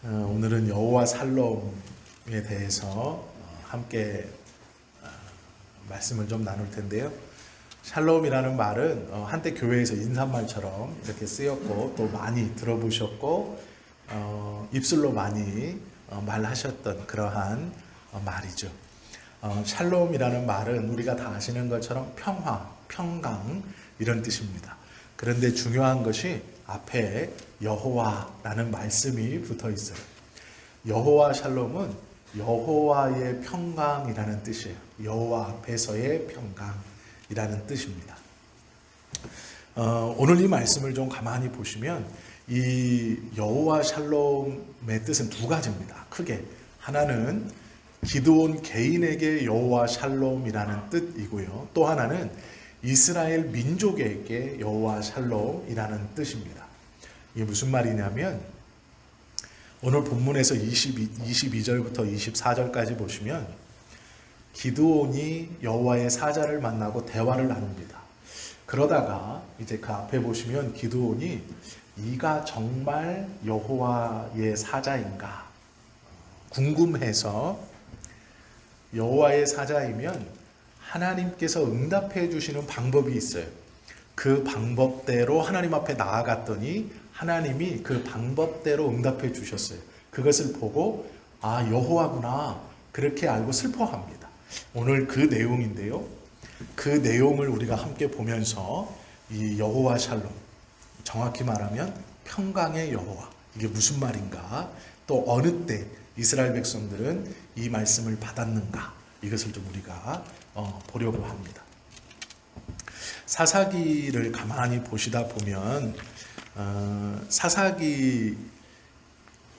오늘은 여호와 샬롬에 대해서 함께 말씀을 좀 나눌 텐데요. 샬롬이라는 말은 한때 교회에서 인사말처럼 이렇게 쓰였고 또 많이 들어보셨고 입술로 많이 말하셨던 그러한 말이죠. 샬롬이라는 말은 우리가 다 아시는 것처럼 평화, 평강 이런 뜻입니다. 그런데 중요한 것이 앞에 여호와라는 말씀이 붙어 있어요. 여호와 샬롬은 여호와의 평강이라는 뜻이에요. 여호와 앞에서의 평강이라는 뜻입니다. 오늘 이 말씀을 좀 가만히 보시면 이 여호와 샬롬의 뜻은 두 가지입니다. 크게 하나는 기드온 개인에게 여호와 샬롬이라는 뜻이고요. 또 하나는 이스라엘 민족에게 여호와 샬롬이라는 뜻입니다. 이게 무슨 말이냐면 오늘 본문에서 22절부터 24절까지 보시면 기드온이 여호와의 사자를 만나고 대화를 나눕니다. 그러다가 이제 그 앞에 보시면 기드온이 네가 정말 여호와의 사자인가 궁금해서 여호와의 사자이면 하나님께서 응답해 주시는 방법이 있어요. 그 방법대로 하나님 앞에 나아갔더니 하나님이 그 방법대로 응답해 주셨어요. 그것을 보고 아 여호와구나 그렇게 알고 슬퍼합니다. 오늘 그 내용인데요. 그 내용을 우리가 함께 보면서 이 여호와 샬롬, 정확히 말하면 평강의 여호와, 이게 무슨 말인가, 또 어느 때 이스라엘 백성들은 이 말씀을 받았는가, 이것을 좀 우리가 보려고 합니다. 사사기를 가만히 보시다 보면 사사기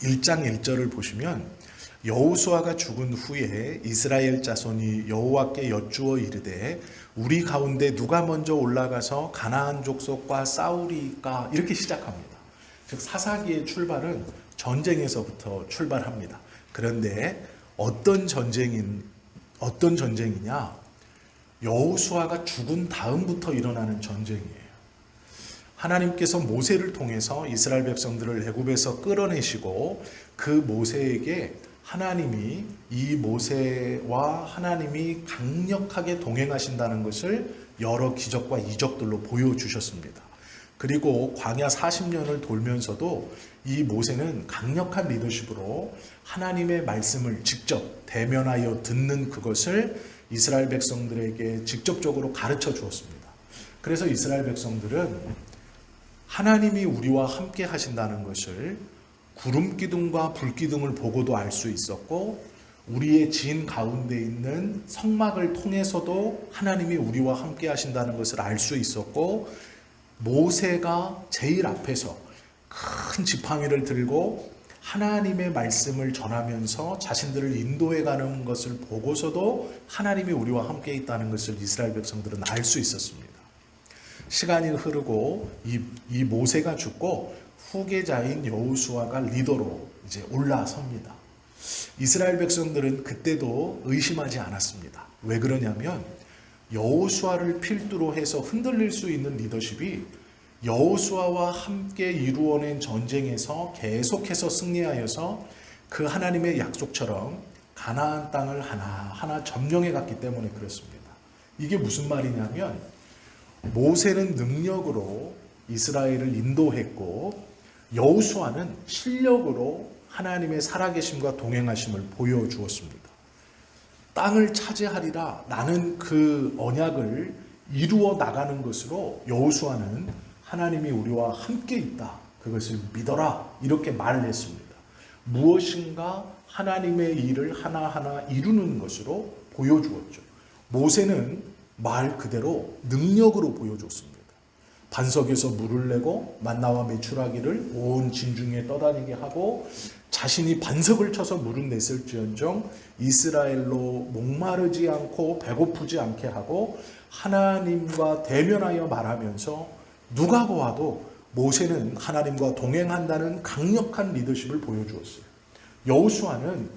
1장 1절을 보시면 여호수아가 죽은 후에 이스라엘 자손이 여호와께 여쭈어 이르되 우리 가운데 누가 먼저 올라가서 가나안 족속과 싸우리까, 이렇게 시작합니다. 즉 사사기의 출발은 전쟁에서부터 출발합니다. 그런데 어떤 전쟁이냐? 여호수아가 죽은 다음부터 일어나는 전쟁이에요. 하나님께서 모세를 통해서 이스라엘 백성들을 애굽에서 끌어내시고 그 모세에게 하나님이 이 모세와 하나님이 강력하게 동행하신다는 것을 여러 기적과 이적들로 보여주셨습니다. 그리고 광야 40년을 돌면서도 이 모세는 강력한 리더십으로 하나님의 말씀을 직접 대면하여 듣는 그것을 이스라엘 백성들에게 직접적으로 가르쳐 주었습니다. 그래서 이스라엘 백성들은 하나님이 우리와 함께 하신다는 것을 구름 기둥과 불 기둥을 보고도 알 수 있었고, 우리의 진 가운데 있는 성막을 통해서도 하나님이 우리와 함께 하신다는 것을 알 수 있었고, 모세가 제일 앞에서 큰 지팡이를 들고 하나님의 말씀을 전하면서 자신들을 인도해 가는 것을 보고서도 하나님이 우리와 함께 있다는 것을 이스라엘 백성들은 알 수 있었습니다. 시간이 흐르고 이 모세가 죽고 후계자인 여호수아가 리더로 이제 올라섭니다. 이스라엘 백성들은 그때도 의심하지 않았습니다. 왜 그러냐면 여호수아를 필두로 해서 흔들릴 수 있는 리더십이 여호수아와 함께 이루어낸 전쟁에서 계속해서 승리하여서 그 하나님의 약속처럼 가나안 땅을 하나하나 점령해 갔기 때문에 그렇습니다. 이게 무슨 말이냐면 모세는 능력으로 이스라엘을 인도했고 여호수아는 실력으로 하나님의 살아계심과 동행하심을 보여주었습니다. 땅을 차지하리라 라는 그 언약을 이루어 나가는 것으로 여호수아는 하나님이 우리와 함께 있다, 그것을 믿어라, 이렇게 말을 했습니다. 무엇인가 하나님의 일을 하나하나 이루는 것으로 보여주었죠. 모세는 말 그대로 능력으로 보여줬습니다. 반석에서 물을 내고 만나와 메추라기를 온 진중에 떠다니게 하고 자신이 반석을 쳐서 물은 냈을지언정 이스라엘로 목마르지 않고 배고프지 않게 하고 하나님과 대면하여 말하면서 누가 보아도 모세는 하나님과 동행한다는 강력한 리더십을 보여주었어요. 여호수아는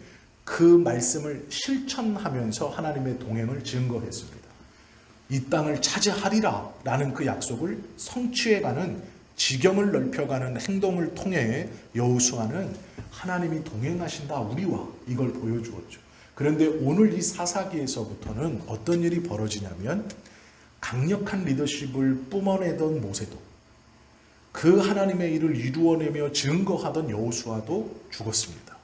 그 말씀을 실천하면서 하나님의 동행을 증거했습니다. 이 땅을 차지하리라 라는 그 약속을 성취해가는 지경을 넓혀가는 행동을 통해 여호수아는 하나님이 동행하신다 우리와 이걸 보여주었죠. 그런데 오늘 이 사사기에서부터는 어떤 일이 벌어지냐면 강력한 리더십을 뿜어내던 모세도 그 하나님의 일을 이루어내며 증거하던 여호수아도 죽었습니다.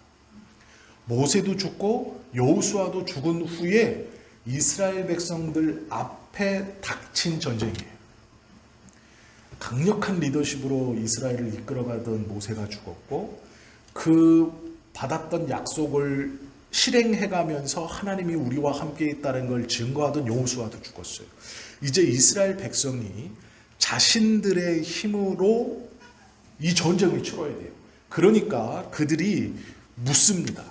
모세도 죽고 여호수아도 죽은 후에 이스라엘 백성들 앞에 닥친 전쟁이에요. 강력한 리더십으로 이스라엘을 이끌어가던 모세가 죽었고 그 받았던 약속을 실행해가면서 하나님이 우리와 함께 있다는 걸 증거하던 여호수아도 죽었어요. 이제 이스라엘 백성이 자신들의 힘으로 이 전쟁을 치러야 돼요. 그러니까 그들이 묻습니다.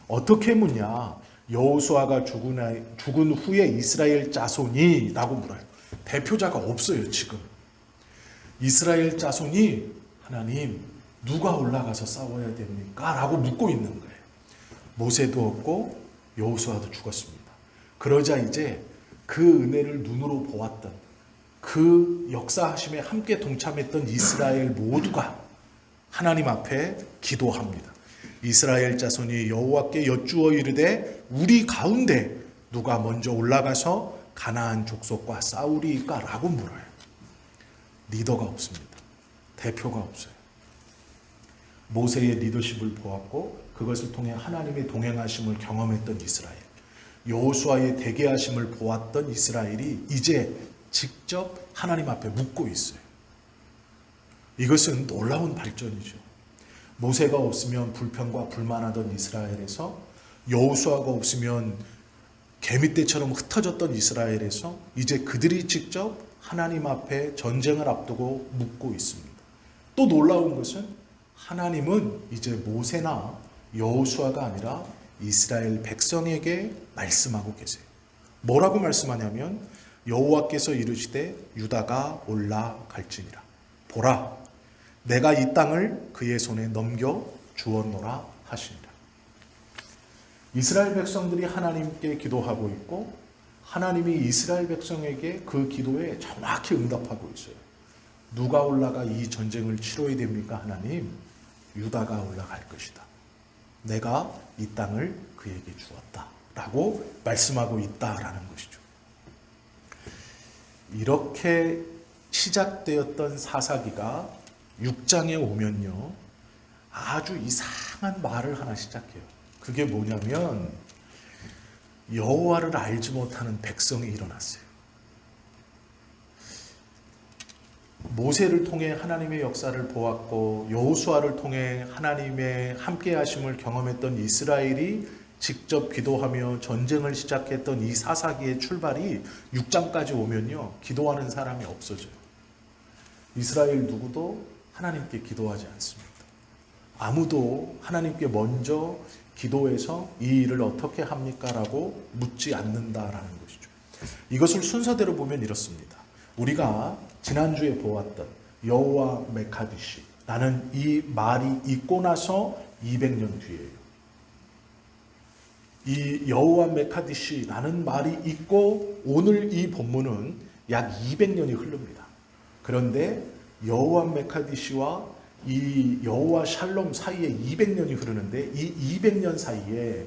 어떻게 묻냐? 여호수아가 죽은 후에 이스라엘 자손이 라고 물어요. 대표자가 없어요 지금. 이스라엘 자손이 하나님 누가 올라가서 싸워야 됩니까? 라고 묻고 있는 거예요. 모세도 없고 여호수아도 죽었습니다. 그러자 이제 그 은혜를 눈으로 보았던 그 역사하심에 함께 동참했던 이스라엘 모두가 하나님 앞에 기도합니다. 이스라엘 자손이 여호와께 여쭈어 이르되 우리 가운데 누가 먼저 올라가서 가나안 족속과 싸우리이까? 라고 물어요. 리더가 없습니다. 대표가 없어요. 모세의 리더십을 보았고 그것을 통해 하나님의 동행하심을 경험했던 이스라엘, 여호수아의 대계하심을 보았던 이스라엘이 이제 직접 하나님 앞에 묻고 있어요. 이것은 놀라운 발전이죠. 모세가 없으면 불평과 불만하던 이스라엘에서, 여호수아가 없으면 개미떼처럼 흩어졌던 이스라엘에서 이제 그들이 직접 하나님 앞에 전쟁을 앞두고 묻고 있습니다. 또 놀라운 것은 하나님은 이제 모세나 여호수아가 아니라 이스라엘 백성에게 말씀하고 계세요. 뭐라고 말씀하냐면 여호와께서 이르시되 유다가 올라갈지니라. 보라, 내가 이 땅을 그의 손에 넘겨 주었노라 하시니라. 이스라엘 백성들이 하나님께 기도하고 있고 하나님이 이스라엘 백성에게 그 기도에 정확히 응답하고 있어요. 누가 올라가 이 전쟁을 치러야 됩니까? 하나님, 유다가 올라갈 것이다. 내가 이 땅을 그에게 주었다 라고 말씀하고 있다라는 것이죠. 이렇게 시작되었던 사사기가 6장에 오면요, 아주 이상한 말을 하나 시작해요. 그게 뭐냐면 여호와를 알지 못하는 백성이 일어났어요. 모세를 통해 하나님의 역사를 보았고 여호수아를 통해 하나님의 함께하심을 경험했던 이스라엘이 직접 기도하며 전쟁을 시작했던 이 사사기의 출발이 6장까지 오면요, 기도하는 사람이 없어져요. 이스라엘 누구도 하나님께 기도하지 않습니다. 아무도 하나님께 먼저 기도해서 이 일을 어떻게 합니까? 라고 묻지 않는다라는 것이죠. 이것을 순서대로 보면 이렇습니다. 우리가 지난주에 보았던 여호와 메카디시 라는 이 말이 있고 나서 200년 뒤에요. 이 여호와 메카디시 라는 말이 있고 오늘 이 본문은 약 200년이 흐릅니다. 그런데 여호와 메카디시와 이 여호와 샬롬 사이에 200년이 흐르는데 이 200년 사이에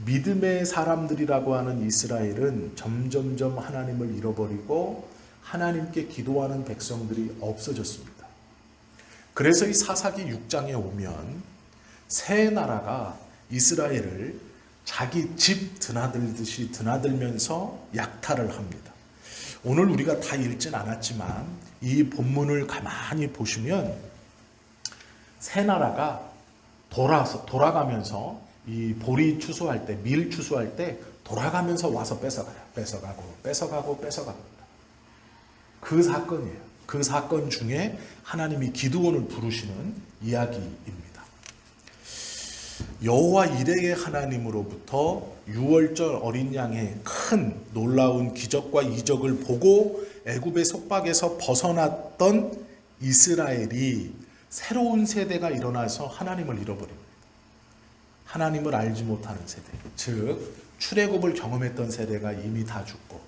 믿음의 사람들이라고 하는 이스라엘은 점점점 하나님을 잃어버리고 하나님께 기도하는 백성들이 없어졌습니다. 그래서 이 사사기 6장에 오면 새 나라가 이스라엘을 자기 집 드나들듯이 드나들면서 약탈을 합니다. 오늘 우리가 다 읽진 않았지만 이 본문을 가만히 보시면 새 나라가 돌아가면서 이 보리 추수할 때, 밀 추수할 때 돌아가면서 와서 뺏어가고. 그 사건이에요. 그 사건 중에 하나님이 기드온을 부르시는 이야기입니다. 여호와 이레의 하나님으로부터 유월절 어린 양의 큰 놀라운 기적과 이적을 보고 애굽의 속박에서 벗어났던 이스라엘이 새로운 세대가 일어나서 하나님을 잃어버립니다. 하나님을 알지 못하는 세대, 즉 출애굽을 경험했던 세대가 이미 다 죽고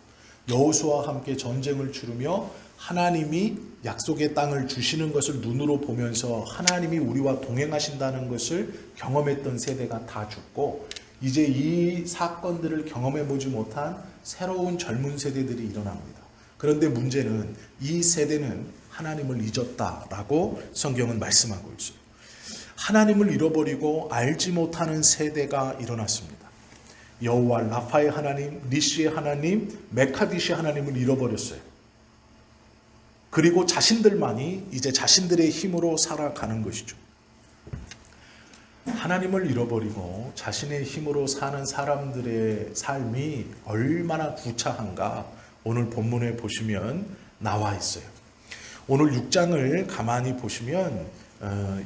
여호수아와 함께 전쟁을 치르며 하나님이 약속의 땅을 주시는 것을 눈으로 보면서 하나님이 우리와 동행하신다는 것을 경험했던 세대가 다 죽고, 이제 이 사건들을 경험해 보지 못한 새로운 젊은 세대들이 일어납니다. 그런데 문제는 이 세대는 하나님을 잊었다라고 성경은 말씀하고 있어요. 하나님을 잃어버리고 알지 못하는 세대가 일어났습니다. 여호와 라파의 하나님, 니시의 하나님, 메카디시 하나님을 잃어버렸어요. 그리고 자신들만이 이제 자신들의 힘으로 살아가는 것이죠. 하나님을 잃어버리고 자신의 힘으로 사는 사람들의 삶이 얼마나 구차한가 오늘 본문에 보시면 나와 있어요. 오늘 6장을 가만히 보시면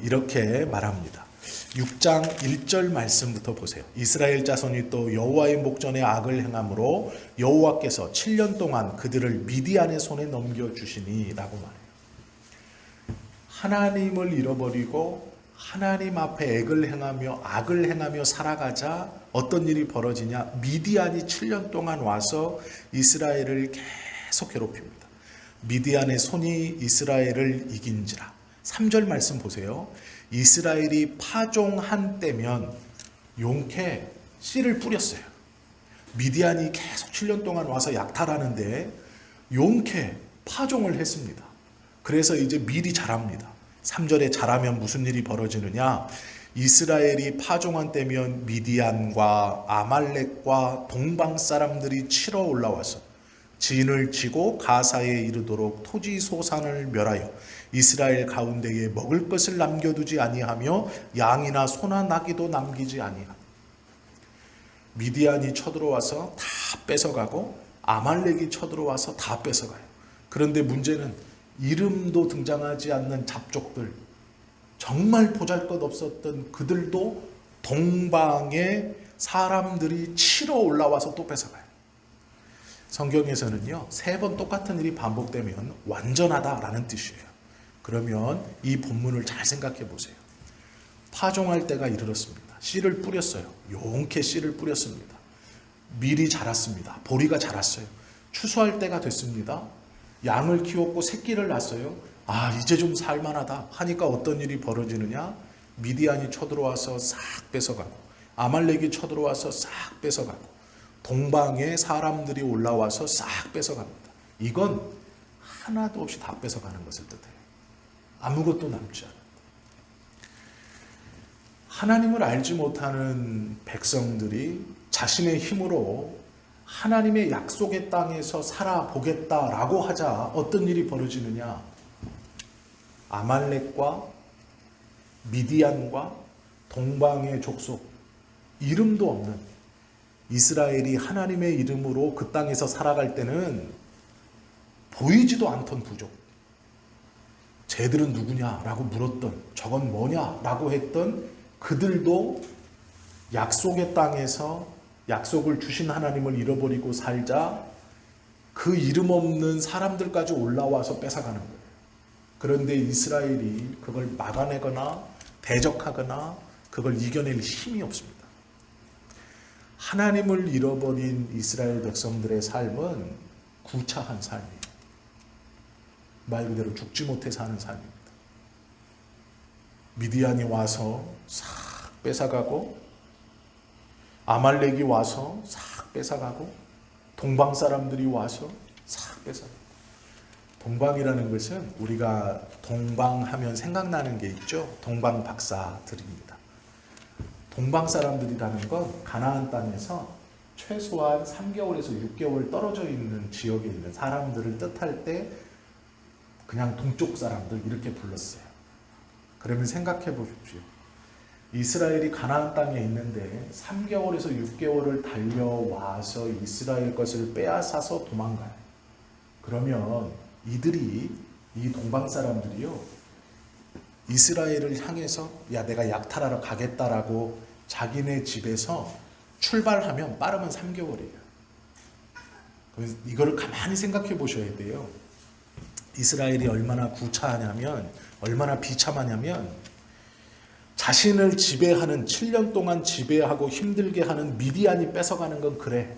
이렇게 말합니다. 6장 1절 말씀부터 보세요. 이스라엘 자손이 또 여호와의 목전에 악을 행함으로 여호와께서 7년 동안 그들을 미디안의 손에 넘겨주시니 라고 말해요. 하나님을 잃어버리고 하나님 앞에 악을 행하며 살아가자 어떤 일이 벌어지냐? 미디안이 7년 동안 와서 이스라엘을 계속 괴롭힙니다. 미디안의 손이 이스라엘을 이긴지라. 3절 말씀 보세요. 이스라엘이 파종한 때면 용케 씨를 뿌렸어요. 미디안이 계속 7년 동안 와서 약탈하는데 용케 파종을 했습니다. 그래서 이제 밀이 자랍니다. 3절에 자라면 무슨 일이 벌어지느냐? 이스라엘이 파종한 때면 미디안과 아말렉과 동방 사람들이 치러 올라와서 진을 치고 가사에 이르도록 토지 소산을 멸하여 이스라엘 가운데에 먹을 것을 남겨두지 아니하며 양이나 소나 나귀도 남기지 아니하며, 미디안이 쳐들어와서 다 뺏어가고 아말렉이 쳐들어와서 다 뺏어가요. 그런데 문제는 이름도 등장하지 않는 잡족들, 정말 보잘것없었던 그들도 동방의 사람들이 치러 올라와서 또 뺏어가요. 성경에서는요, 3번 똑같은 일이 반복되면 완전하다라는 뜻이에요. 그러면 이 본문을 잘 생각해 보세요. 파종할 때가 이르렀습니다. 씨를 뿌렸어요. 용케 씨를 뿌렸습니다. 밀이 자랐습니다. 보리가 자랐어요. 추수할 때가 됐습니다. 양을 키웠고 새끼를 낳았어요. 이제 좀 살만하다 하니까 어떤 일이 벌어지느냐? 미디안이 쳐들어와서 싹 뺏어가고 아말렉이 쳐들어와서 싹 뺏어가고 동방의 사람들이 올라와서 싹 뺏어갑니다. 이건 하나도 없이 다 뺏어가는 것을 뜻해요. 아무것도 남지 않아요. 하나님을 알지 못하는 백성들이 자신의 힘으로 하나님의 약속의 땅에서 살아보겠다라고 하자 어떤 일이 벌어지느냐? 아말렉과 미디안과 동방의 족속, 이름도 없는 이스라엘이 하나님의 이름으로 그 땅에서 살아갈 때는 보이지도 않던 부족, 쟤들은 누구냐라고 물었던, 저건 뭐냐라고 했던 그들도 약속의 땅에서 약속을 주신 하나님을 잃어버리고 살자 그 이름 없는 사람들까지 올라와서 뺏어가는 거예요. 그런데 이스라엘이 그걸 막아내거나 대적하거나 그걸 이겨낼 힘이 없습니다. 하나님을 잃어버린 이스라엘 백성들의 삶은 구차한 삶이에요. 말 그대로 죽지 못해 사는 삶입니다. 미디안이 와서 싹 뺏어가고 아말렉이 와서 싹 뺏어가고 동방 사람들이 와서 싹 뺏어가고. 동방이라는 것은 우리가 동방하면 생각나는 게 있죠. 동방 박사들입니다. 동방 사람들이라는 건 가나안 땅에서 최소한 3개월에서 6개월 떨어져 있는 지역에 있는 사람들을 뜻할 때 그냥 동쪽 사람들 이렇게 불렀어요. 그러면 생각해 보십시오. 이스라엘이 가나안 땅에 있는데 3개월에서 6개월을 달려와서 이스라엘 것을 빼앗아서 도망가요. 그러면 이 동방 사람들이요, 이스라엘을 향해서 야 내가 약탈하러 가겠다라고 자기네 집에서 출발하면 빠르면 3개월이에요. 이거를 가만히 생각해 보셔야 돼요. 이스라엘이 얼마나 구차하냐면, 얼마나 비참하냐면, 자신을 지배하는 7년 동안 지배하고 힘들게 하는 미디안이 뺏어가는 건 그래.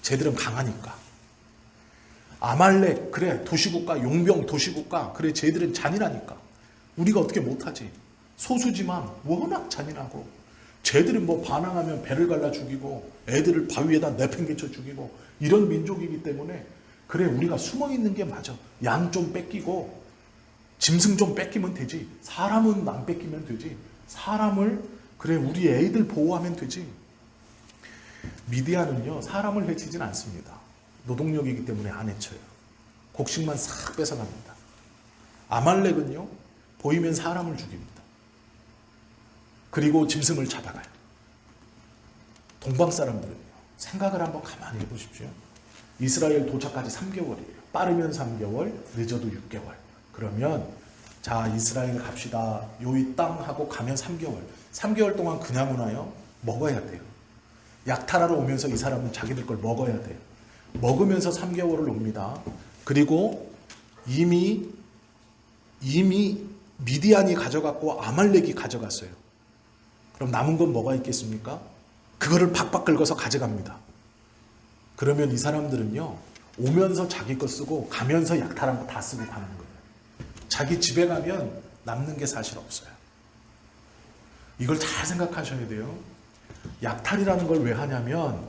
쟤들은 강하니까. 아말렉, 그래 도시국가, 용병 도시국가, 그래 쟤들은 잔인하니까 우리가 어떻게 못하지. 소수지만 워낙 잔인하고, 쟤들은 뭐 반항하면 배를 갈라 죽이고 애들을 바위에다 내팽개쳐 죽이고 이런 민족이기 때문에 그래 우리가 숨어 있는 게 맞아. 양 좀 뺏기고 짐승 좀 뺏기면 되지. 사람은 안 뺏기면 되지. 사람을 그래 우리 애들 보호하면 되지. 미디안은요 사람을 해치진 않습니다. 노동력이기 때문에 안 해쳐요. 곡식만 싹 뺏어갑니다. 아말렉은요 보이면 사람을 죽입니다. 그리고 짐승을 잡아가요. 동방 사람들은요 생각을 한번 가만히 해보십시오. 이스라엘 도착까지 3개월이에요. 빠르면 3개월, 늦어도 6개월. 그러면 자 이스라엘 갑시다. 요이 땅 하고 가면 3개월. 3개월 동안 그냥 오나요? 먹어야 돼요. 약탈하러 오면서 이 사람은 자기들 걸 먹어야 돼요. 먹으면서 3개월을 옵니다. 그리고 이미 미디안이 가져갔고 아말렉이 가져갔어요. 그럼 남은 건 뭐가 있겠습니까? 그거를 박박 긁어서 가져갑니다. 그러면 이 사람들은요 오면서 자기 거 쓰고 가면서 약탈한 거 다 쓰고 가는 거예요. 자기 집에 가면 남는 게 사실 없어요. 이걸 잘 생각하셔야 돼요. 약탈이라는 걸 왜 하냐면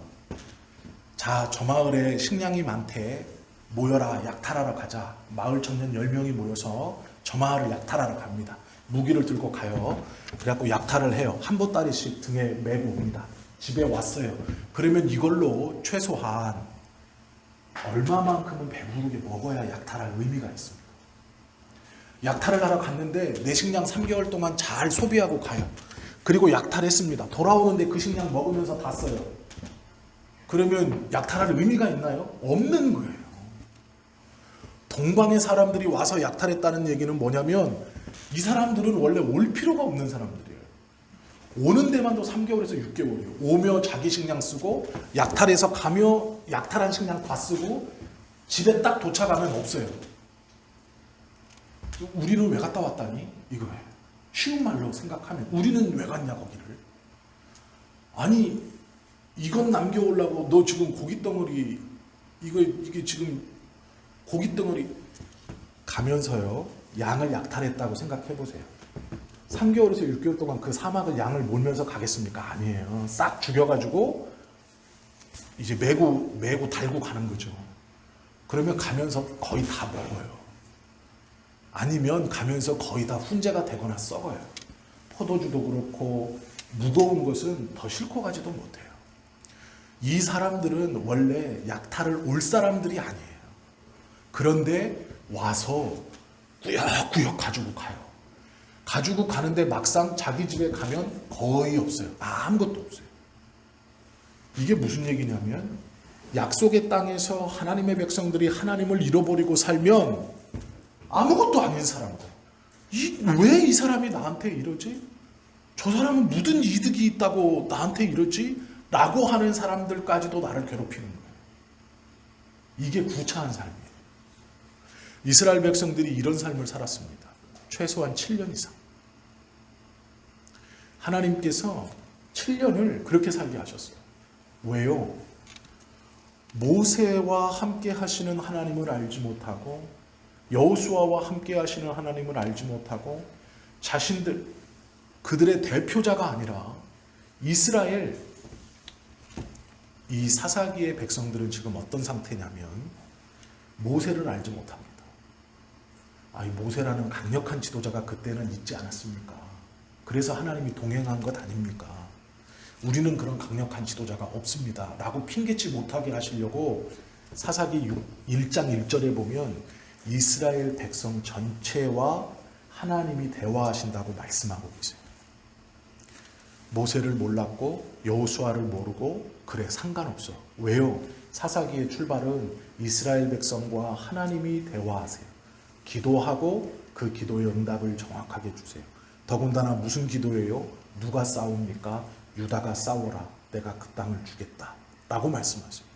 자 저 마을에 식량이 많대. 모여라 약탈하러 가자. 마을 청년 10명이 모여서 저 마을을 약탈하러 갑니다. 무기를 들고 가요. 그래갖고 약탈을 해요. 한 보따리씩 등에 메고 옵니다. 집에 왔어요. 그러면 이걸로 최소한 얼마만큼은 배부르게 먹어야 약탈할 의미가 있습니다. 약탈을 하러 갔는데 내 식량 3개월 동안 잘 소비하고 가요. 그리고 약탈했습니다. 돌아오는데 그 식량 먹으면서 다 써요. 그러면 약탈할 의미가 있나요? 없는 거예요. 동방의 사람들이 와서 약탈했다는 얘기는 뭐냐면 이 사람들은 원래 올 필요가 없는 사람들이에요. 오는 데만도 3개월에서 6개월이에요. 오며 자기 식량 쓰고 약탈해서 가며 약탈한 식량 다 쓰고 집에 딱 도착하면 없어요. 우리는 왜 갔다 왔다니? 이거예요. 쉬운 말로 생각하면 우리는 왜 갔냐 거기를. 아니 이건 남겨오려고 너 지금 고깃덩어리 이게 지금 고깃덩어리 가면서요 양을 약탈했다고 생각해보세요. 3개월에서 6개월 동안 그 사막을 양을 몰면서 가겠습니까? 아니에요. 싹 죽여가지고 이제 메고 달고 가는 거죠. 그러면 가면서 거의 다 먹어요. 아니면 가면서 거의 다 훈제가 되거나 썩어요. 포도주도 그렇고 무거운 것은 더 싣고 가지도 못해요. 이 사람들은 원래 약탈을 올 사람들이 아니에요. 그런데 와서 꾸역꾸역 가지고 가요. 가지고 가는데 막상 자기 집에 가면 거의 없어요. 아무것도 없어요. 이게 무슨 얘기냐면 약속의 땅에서 하나님의 백성들이 하나님을 잃어버리고 살면 아무것도 아닌 사람들. 왜 이 사람이 나한테 이러지? 저 사람은 무슨 이득이 있다고 나한테 이러지? 라고 하는 사람들까지도 나를 괴롭히는 거예요. 이게 구차한 삶이에요. 이스라엘 백성들이 이런 삶을 살았습니다. 최소한 7년 이상. 하나님께서 7년을 그렇게 살게 하셨어요. 왜요? 모세와 함께 하시는 하나님을 알지 못하고 여호수아와 함께 하시는 하나님을 알지 못하고 자신들 그들의 대표자가 아니라 이스라엘 이 사사기의 백성들은 지금 어떤 상태냐면 모세를 알지 못합니다. 이 모세라는 강력한 지도자가 그때는 있지 않았습니까? 그래서 하나님이 동행한 것 아닙니까? 우리는 그런 강력한 지도자가 없습니다. 라고 핑계치 못하게 하시려고 사사기 1장 1절에 보면 이스라엘 백성 전체와 하나님이 대화하신다고 말씀하고 계세요. 모세를 몰랐고 여호수아를 모르고 그래 상관없어. 왜요? 사사기의 출발은 이스라엘 백성과 하나님이 대화하세요. 기도하고 그 기도의 응답을 정확하게 주세요. 더군다나 무슨 기도예요? 누가 싸웁니까? 유다가 싸워라. 내가 그 땅을 주겠다. 라고 말씀하세요.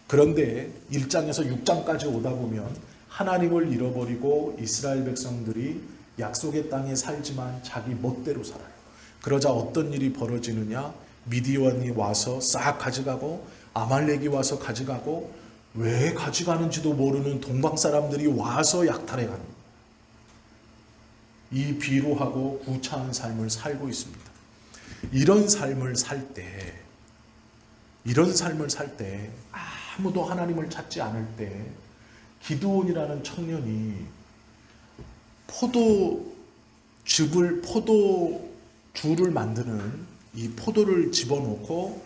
그런데 1장에서 6장까지 오다 보면 하나님을 잃어버리고 이스라엘 백성들이 약속의 땅에 살지만 자기 멋대로 살아요. 그러자 어떤 일이 벌어지느냐? 미디안이 와서 싹 가져가고 아말렉이 와서 가져가고 왜 가져가는지도 모르는 동방 사람들이 와서 약탈해 가는 거예요. 이 비루하고 구차한 삶을 살고 있습니다. 이런 삶을 살 때 아무도 하나님을 찾지 않을 때 기드온이라는 청년이 포도주를 만드는 이 포도를 집어넣고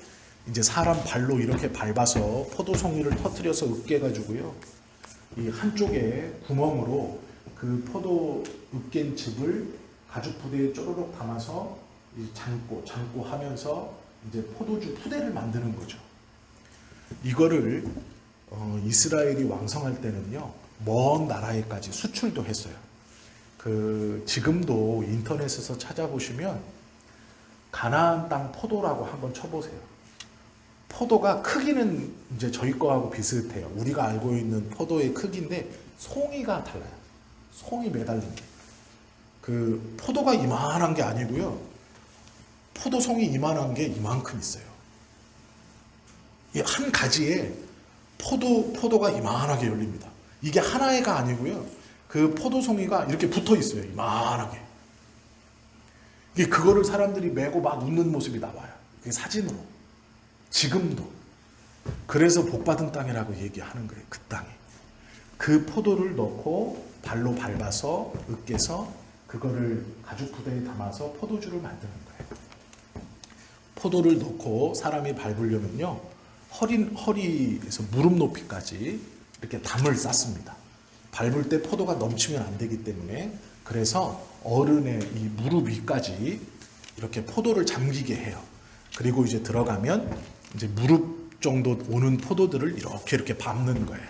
이제 사람 발로 이렇게 밟아서 포도송이를 터뜨려서 으깨가지고요, 이 한쪽에 구멍으로 그 포도 으깬 즙을 가죽 부대에 쪼르륵 담아서 잠고 하면서 이제 포도주 푸대를 만드는 거죠. 이거를 이스라엘이 왕성할 때는요, 먼 나라에까지 수출도 했어요. 지금도 인터넷에서 찾아보시면 가나안 땅 포도라고 한번 쳐보세요. 포도가 크기는 이제 저희 거하고 비슷해요. 우리가 알고 있는 포도의 크기인데 송이가 달라요. 송이 매달린 게. 포도가 이만한 게 아니고요, 포도송이 이만한 게 이만큼 있어요. 이 한 가지에 포도가 이만하게 열립니다. 이게 하나가 아니고요, 그 포도송이가 이렇게 붙어 있어요. 이만하게. 그거를 사람들이 메고 막 웃는 모습이 나와요. 그게 사진으로. 지금도. 그래서 복받은 땅이라고 얘기하는 거예요. 그 땅에. 그 포도를 넣고 발로 밟아서 으깨서 그거를 가죽 부대에 담아서 포도주를 만드는 거예요. 포도를 넣고 사람이 밟으려면요, 허리에서 무릎 높이까지 이렇게 담을 쌓습니다. 밟을 때 포도가 넘치면 안 되기 때문에, 그래서 어른의 이 무릎 위까지 이렇게 포도를 잠기게 해요. 그리고 이제 들어가면 이제 무릎 정도 오는 포도들을 이렇게 밟는 거예요.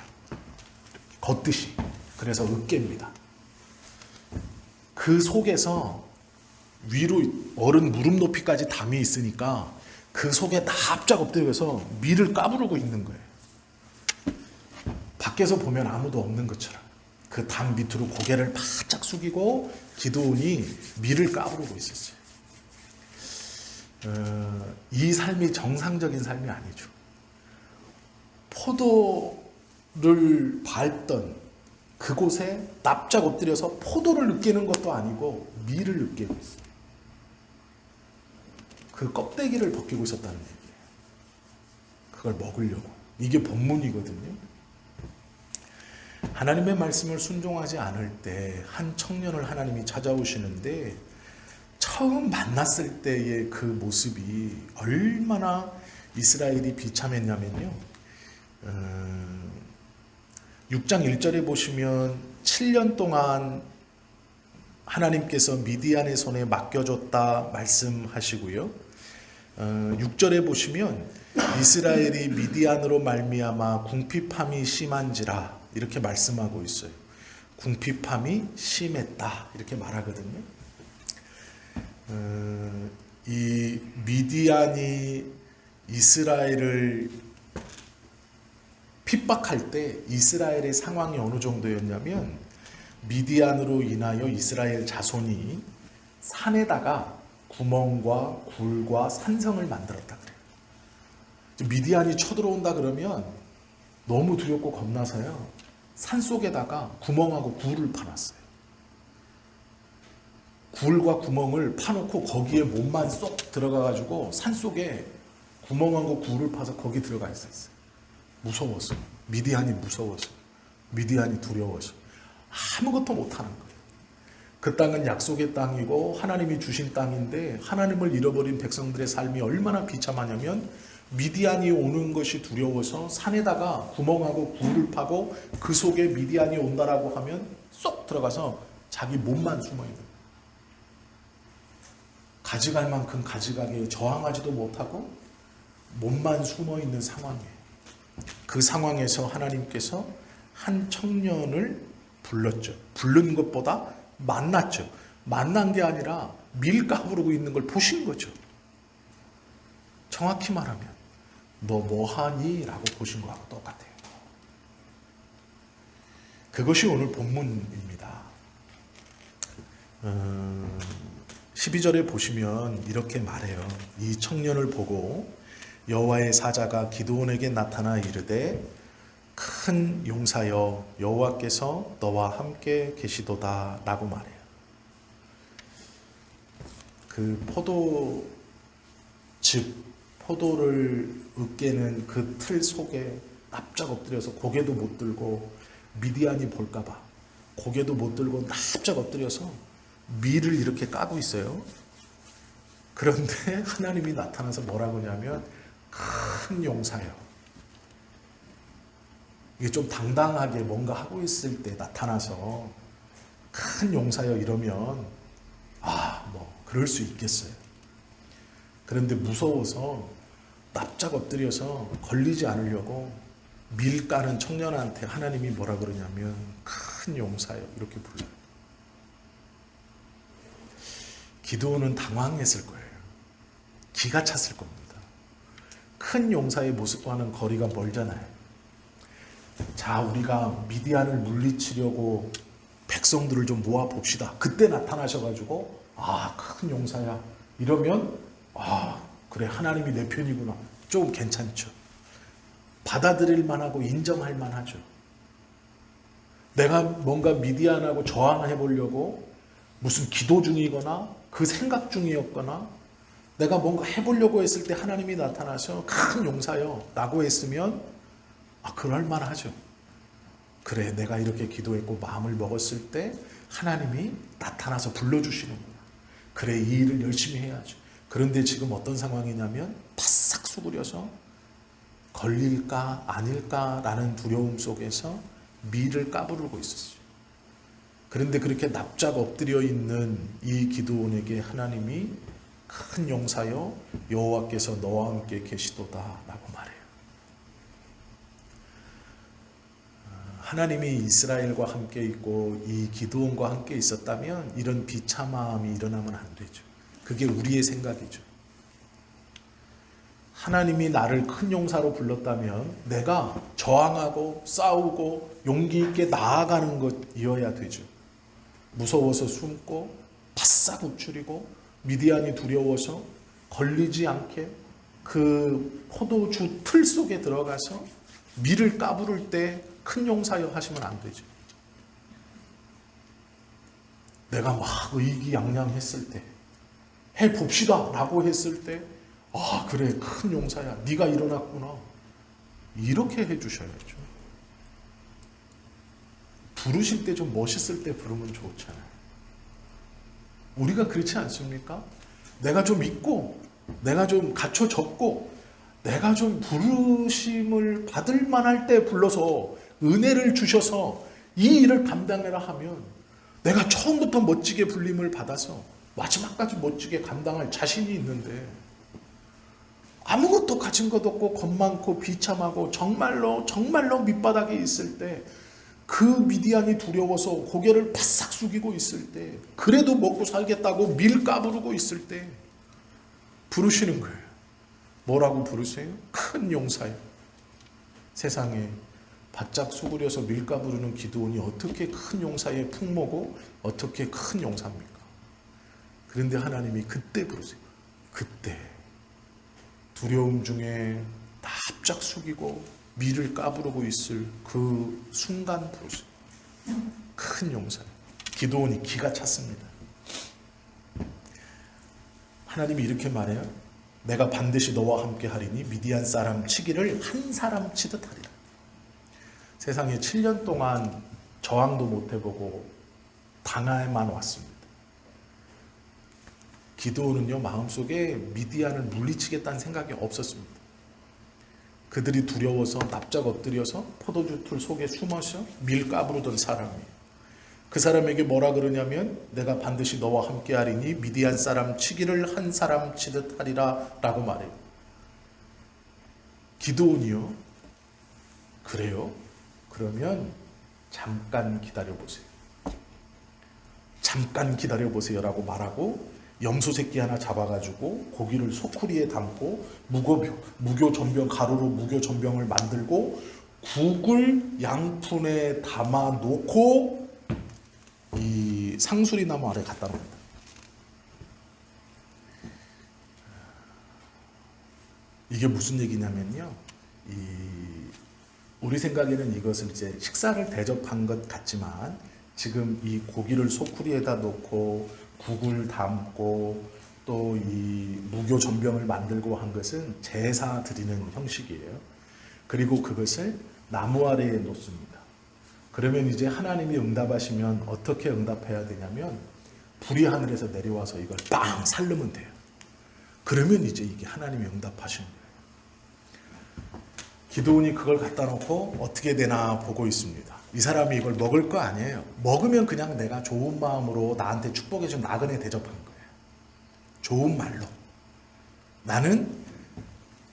걷듯이. 그래서 으깹니다. 그 속에서 위로 어른 무릎 높이까지 담이 있으니까 그 속에 납작 엎드려서 밀을 까부르고 있는 거예요. 밖에서 보면 아무도 없는 것처럼 그 담 밑으로 고개를 바짝 숙이고 기드온이 밀을 까부르고 있었어요. 이 삶이 정상적인 삶이 아니죠. 포도를 밟던 그곳에 납작 엎드려서 포도를 으깨는 것도 아니고 밀을 으깨고 있어요. 그 껍데기를 벗기고 있었다는 얘기예요. 그걸 먹으려고. 이게 본문이거든요. 하나님의 말씀을 순종하지 않을 때 한 청년을 하나님이 찾아오시는데, 처음 만났을 때의 그 모습이 얼마나 이스라엘이 비참했냐면요, 6장 1절에 보시면 7년 동안 하나님께서 미디안의 손에 맡겨줬다 말씀하시고요, 6절에 보시면 이스라엘이 미디안으로 말미암아 궁핍함이 심한지라 이렇게 말씀하고 있어요. 궁핍함이 심했다 이렇게 말하거든요. 이 미디안이 이스라엘을 핍박할 때 이스라엘의 상황이 어느 정도였냐면, 미디안으로 인하여 이스라엘 자손이 산에다가 구멍과 굴과 산성을 만들었다 그래요. 미디안이 쳐들어온다 그러면 너무 두렵고 겁나서요, 산속에다가 구멍하고 굴을 파놨어요. 굴과 구멍을 파놓고 거기에 몸만 쏙 들어가가지고 산속에 구멍하고 굴을 파서 거기 들어가 있었어요. 무서워서. 미디안이 무서워서. 미디안이 두려워서. 아무것도 못하는 거예요. 그 땅은 약속의 땅이고 하나님이 주신 땅인데, 하나님을 잃어버린 백성들의 삶이 얼마나 비참하냐면, 미디안이 오는 것이 두려워서 산에다가 구멍하고 굴을 파고 그 속에 미디안이 온다라고 하면 쏙 들어가서 자기 몸만 숨어있는 거예요. 가져갈 만큼 가져가기에 저항하지도 못하고 몸만 숨어있는 상황이에요. 그 상황에서 하나님께서 한 청년을 불렀죠. 부른 것보다 만났죠. 만난 게 아니라 밀가부르고 있는 걸 보신 거죠. 정확히 말하면 너 뭐하니? 라고 보신 거하고 똑같아요. 그것이 오늘 본문입니다. 12절에 보시면 이렇게 말해요. 이 청년을 보고 여호와의 사자가 기드온에게 나타나 이르되 큰 용사여 여호와께서 너와 함께 계시도다 라고 말해요. 그 포도를 으깨는 그 틀 속에 납작 엎드려서 고개도 못 들고 미디안이 볼까봐 고개도 못 들고 납작 엎드려서 밀을 이렇게 까고 있어요. 그런데 하나님이 나타나서 뭐라고 하냐면 큰 용사여. 이게 좀 당당하게 뭔가 하고 있을 때 나타나서 큰 용사여 이러면 그럴 수 있겠어요. 그런데 무서워서 납작 엎드려서 걸리지 않으려고 밀 까는 청년한테 하나님이 뭐라 그러냐면 큰 용사여 이렇게 불러요. 기드온은 당황했을 거예요. 기가 찼을 겁니다. 큰 용사의 모습과는 거리가 멀잖아요. 자, 우리가 미디안을 물리치려고 백성들을 좀 모아 봅시다. 그때 나타나셔가지고 큰 용사야 이러면 그래 하나님이 내 편이구나. 좀 괜찮죠. 받아들일 만하고 인정할 만하죠. 내가 뭔가 미디안하고 저항해 보려고 무슨 기도 중이거나 그 생각 중이었거나 내가 뭔가 해보려고 했을 때 하나님이 나타나서 큰 용사여 라고 했으면 그럴 만하죠. 그래 내가 이렇게 기도했고 마음을 먹었을 때 하나님이 나타나서 불러주시는구나. 그래 이 일을 열심히 해야죠. 그런데 지금 어떤 상황이냐면 바싹 수그려서 걸릴까 아닐까라는 두려움 속에서 밀을 까부르고 있었어요. 그런데 그렇게 납작 엎드려 있는 이 기드온에게 하나님이 큰 용사여 여호와께서 너와 함께 계시도다 라고 말해요. 하나님이 이스라엘과 함께 있고 이 기드온과 함께 있었다면 이런 비참함이 일어나면 안 되죠. 그게 우리의 생각이죠. 하나님이 나를 큰 용사로 불렀다면 내가 저항하고 싸우고 용기 있게 나아가는 것이어야 되죠. 무서워서 숨고 바싹 움츠리고 미디안이 두려워서 걸리지 않게 그 포도주 틀 속에 들어가서 밀을 까부를 때 큰 용사여 하시면 안 되죠. 내가 막 의기양양했을 때 해봅시다 라고 했을 때 그래 큰 용사야 네가 일어났구나 이렇게 해주셔야죠. 부르실 때 좀 멋있을 때 부르면 좋잖아요. 우리가 그렇지 않습니까? 내가 좀 있고 내가 좀 갖춰졌고 내가 좀 부르심을 받을 만할 때 불러서 은혜를 주셔서 이 일을 감당해라 하면 내가 처음부터 멋지게 불림을 받아서 마지막까지 멋지게 감당할 자신이 있는데 아무것도 가진 것 없고 겁 많고 비참하고 정말로 밑바닥에 있을 때 그 미디안이 두려워서 고개를 바싹 숙이고 있을 때 그래도 먹고 살겠다고 밀 까부르고 있을 때 부르시는 거예요. 뭐라고 부르세요? 큰 용사요. 세상에 바짝 수그려서 밀 까부르는 기드온이 어떻게 큰 용사의 풍모고 어떻게 큰 용사입니까? 그런데 하나님이 그때 부르세요. 그때 두려움 중에 납작 숙이고 밀을 까부르고 있을 그 순간 부르세요. 큰 용사. 기드온이 기가 찼습니다. 하나님이 이렇게 말해요. 내가 반드시 너와 함께 하리니 미디안 사람 치기를 한 사람 치듯 하리라. 세상에 7년 동안 저항도 못 해보고 당할만 왔습니다. 기드온은요 마음속에 미디안을 물리치겠다는 생각이 없었습니다. 그들이 두려워서 납작 엎드려서 포도주 틀 속에 숨어서 밀 까부르던 사람이에요. 그 사람에게 뭐라 그러냐면 내가 반드시 너와 함께 하리니 미디안 사람 치기를 한 사람 치듯 하리라 라고 말해요. 기드온이요? 그래요? 그러면 잠깐 기다려보세요. 잠깐 기다려보세요 라고 말하고 염소 새끼 하나 잡아가지고 고기를 소쿠리에 담고 무교 전병 가루로 무교 전병을 만들고 국을 양푼에 담아 놓고 이 상수리 나무 아래 갖다 놉니다. 이게 무슨 얘기냐면요. 이 우리 생각에는 이것을 이제 식사를 대접한 것 같지만 지금 이 고기를 소쿠리에다 놓고 국을 담고 또 이 무교 전병을 만들고 한 것은 제사 드리는 형식이에요. 그리고 그것을 나무 아래에 놓습니다. 그러면 이제 하나님이 응답하시면 어떻게 응답해야 되냐면 불이 하늘에서 내려와서 이걸 빵 살르면 돼요. 그러면 이제 이게 하나님이 응답하시는 거예요. 기드온이 그걸 갖다 놓고 어떻게 되나 보고 있습니다. 이 사람이 이걸 먹을 거 아니에요. 먹으면 그냥 내가 좋은 마음으로 나한테 축복해준 나그네 대접한 거예요. 좋은 말로. 나는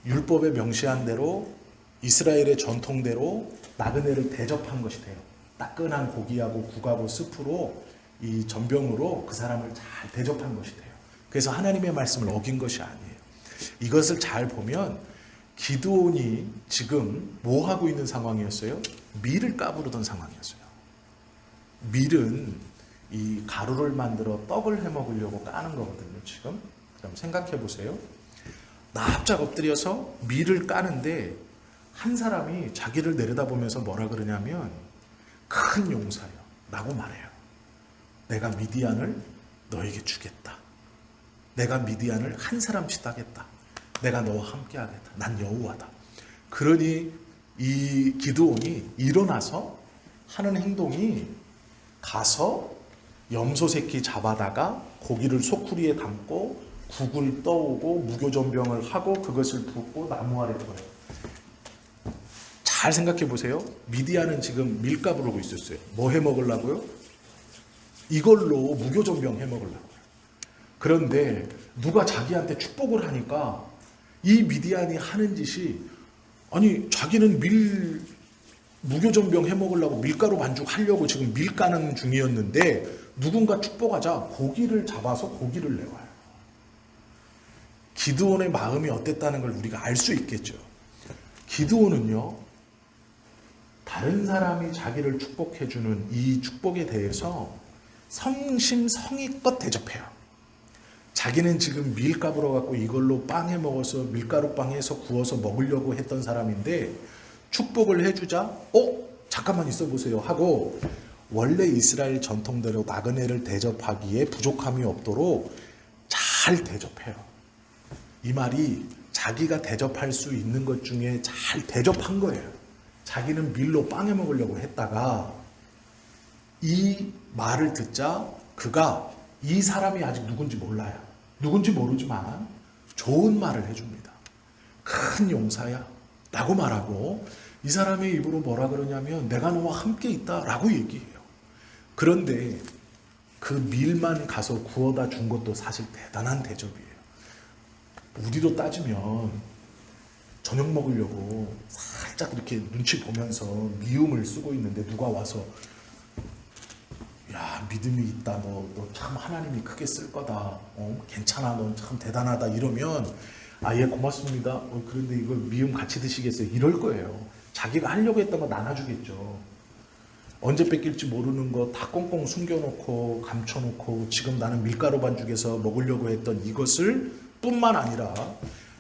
율법에 명시한 대로 이스라엘의 전통대로 나그네를 대접한 것이 돼요. 따끈한 고기하고 국하고 스프로 이 전병으로 그 사람을 잘 대접한 것이 돼요. 그래서 하나님의 말씀을 어긴 것이 아니에요. 이것을 잘 보면 기드온이 지금 뭐 하고 있는 상황이었어요? 밀을 까부르던 상황이었어요. 밀은 이 가루를 만들어 떡을 해 먹으려고 까는 거거든요. 지금 그럼 생각해 보세요. 납작 엎드려서 밀을 까는데 한 사람이 자기를 내려다보면서 뭐라 그러냐면 큰 용사여 라고 말해요. 내가 미디안을 너에게 주겠다. 내가 미디안을 한 사람씩 하겠다. 내가 너와 함께 하겠다. 난 여호와다. 그러니 이 기드온이 일어나서 하는 행동이 가서 염소 새끼 잡아다가 고기를 소쿠리에 담고 국을 떠오고 무교전병을 하고 그것을 붓고 나무 아래 둬요. 잘 생각해 보세요. 미디안은 지금 밀가 부르고 있었어요. 뭐 해 먹으려고요? 이걸로 무교전병 해 먹으려고요. 그런데 누가 자기한테 축복을 하니까 이 미디안이 하는 짓이 아니 자기는 무교전병 해 먹으려고 밀가루 반죽 하려고 지금 밀 까는 중이었는데 누군가 축복하자 고기를 잡아서 고기를 내와요. 기드온의 마음이 어땠다는 걸 우리가 알 수 있겠죠. 기드온은요, 다른 사람이 자기를 축복해주는 이 축복에 대해서 성심성의껏 대접해요. 자기는 지금 밀가루로 갖고 이걸로 빵 해 먹어서 밀가루 빵 해서 구워서 먹으려고 했던 사람인데 축복을 해주자 잠깐만 있어 보세요 하고 원래 이스라엘 전통대로 나그네를 대접하기에 부족함이 없도록 잘 대접해요. 이 말이 자기가 대접할 수 있는 것 중에 잘 대접한 거예요. 자기는 밀로 빵 해 먹으려고 했다가 이 말을 듣자 그가 이 사람이 아직 누군지 몰라요. 누군지 모르지만 좋은 말을 해줍니다. 큰 용사야 라고 말하고 이 사람의 입으로 뭐라 그러냐면 내가 너와 함께 있다 라고 얘기해요. 그런데 그 밀만 가서 구워다 준 것도 사실 대단한 대접이에요. 우리로 따지면 저녁 먹으려고 살짝 이렇게 눈치 보면서 미움을 쓰고 있는데 누가 와서 야 믿음이 있다 너 참 하나님이 크게 쓸 거다 괜찮아 너 참 대단하다 이러면 예 고맙습니다 그런데 이걸 미움 같이 드시겠어요 이럴 거예요. 자기가 하려고 했던 거 나눠주겠죠. 언제 뺏길지 모르는 거 다 꽁꽁 숨겨놓고 감춰놓고 지금 나는 밀가루 반죽에서 먹으려고 했던 이것을 뿐만 아니라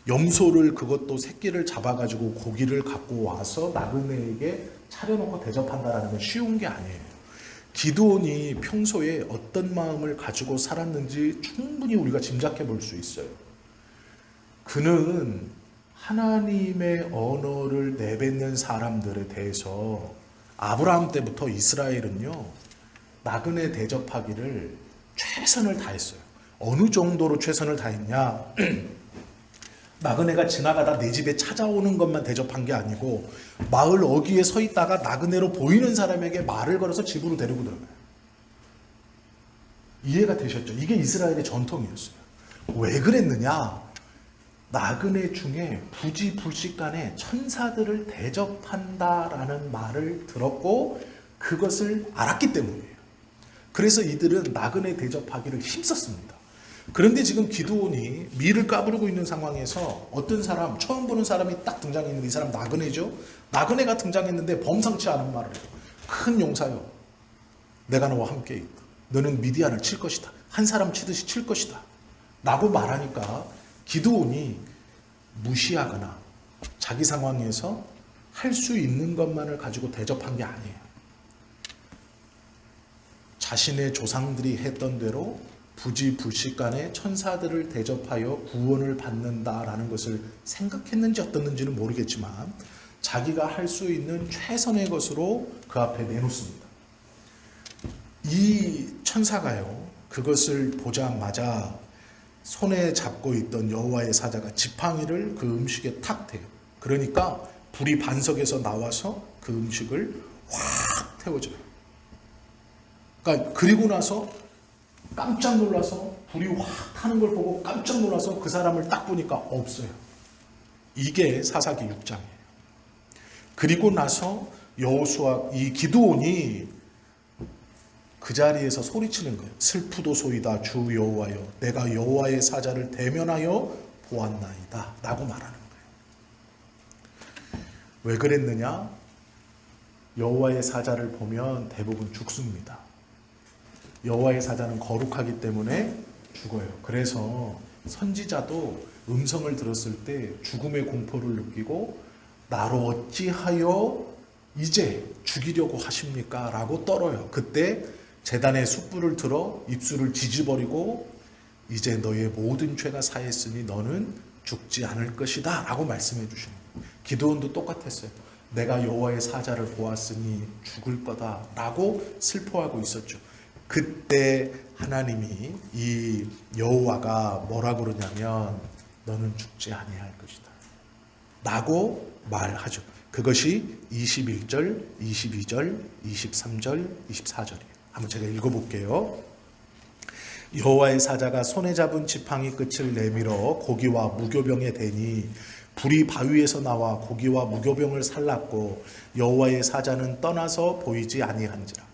염소를 그것도 새끼를 잡아가지고 고기를 갖고 와서 나그네에게 차려놓고 대접한다라는 건 쉬운 게 아니에요. 기드온이 평소에 어떤 마음을 가지고 살았는지 충분히 우리가 짐작해 볼 수 있어요. 그는 하나님의 언어를 내뱉는 사람들에 대해서 아브라함 때부터 이스라엘은요 나그네 대접하기를 최선을 다했어요. 어느 정도로 최선을 다했냐? 나그네가 지나가다 내 집에 찾아오는 것만 대접한 게 아니고 마을 어귀에 서 있다가 나그네로 보이는 사람에게 말을 걸어서 집으로 데리고 들어가요. 이해가 되셨죠? 이게 이스라엘의 전통이었어요. 왜 그랬느냐? 나그네 중에 부지불식간에 천사들을 대접한다라는 말을 들었고 그것을 알았기 때문이에요. 그래서 이들은 나그네 대접하기를 힘썼습니다. 그런데 지금 기드온이 밀을 까부르고 있는 상황에서 어떤 사람, 처음 보는 사람이 딱 등장했는데 이 사람 나그네죠? 나그네가 등장했는데 범상치 않은 말을 해요. 큰 용사여, 내가 너와 함께 있다. 너는 미디안을 칠 것이다. 한 사람 치듯이 칠 것이다. 라고 말하니까 기드온이 무시하거나 자기 상황에서 할 수 있는 것만을 가지고 대접한 게 아니에요. 자신의 조상들이 했던 대로 부지불식간에 천사들을 대접하여 구원을 받는다라는 것을 생각했는지 어떻는지는 모르겠지만 자기가 할 수 있는 최선의 것으로 그 앞에 내놓습니다. 이 천사가요, 그것을 보자마자 손에 잡고 있던 여호와의 사자가 지팡이를 그 음식에 탁 대요. 그러니까 불이 반석에서 나와서 그 음식을 확 태워줘요. 그러니까 그리고 나서 깜짝 놀라서 불이 확 타는 걸 보고 깜짝 놀라서 그 사람을 딱 보니까 없어요. 이게 사사기 6장이에요. 그리고 나서 여호수아 이 기드온이 그 자리에서 소리치는 거예요. 슬프도소이다 주 여호와여 내가 여호와의 사자를 대면하여 보았나이다 라고 말하는 거예요. 왜 그랬느냐? 여호와의 사자를 보면 대부분 죽습니다. 여호와의 사자는 거룩하기 때문에 죽어요. 그래서 선지자도 음성을 들었을 때 죽음의 공포를 느끼고 나로 어찌하여 이제 죽이려고 하십니까? 라고 떨어요. 그때 제단의 숯불을 들어 입술을 지지버리고 이제 너의 모든 죄가 사했으니 너는 죽지 않을 것이다 라고 말씀해 주시는 거예요. 기드온도 똑같았어요. 내가 여호와의 사자를 보았으니 죽을 거다 라고 슬퍼하고 있었죠. 그때 하나님이 이 여호와가 뭐라고 그러냐면 너는 죽지 아니할 것이다 라고 말하죠. 그것이 21절, 22절, 23절, 24절이에요. 한번 제가 읽어볼게요. 여호와의 사자가 손에 잡은 지팡이 끝을 내밀어 고기와 무교병에 대니 불이 바위에서 나와 고기와 무교병을 살랐고 여호와의 사자는 떠나서 보이지 아니한지라.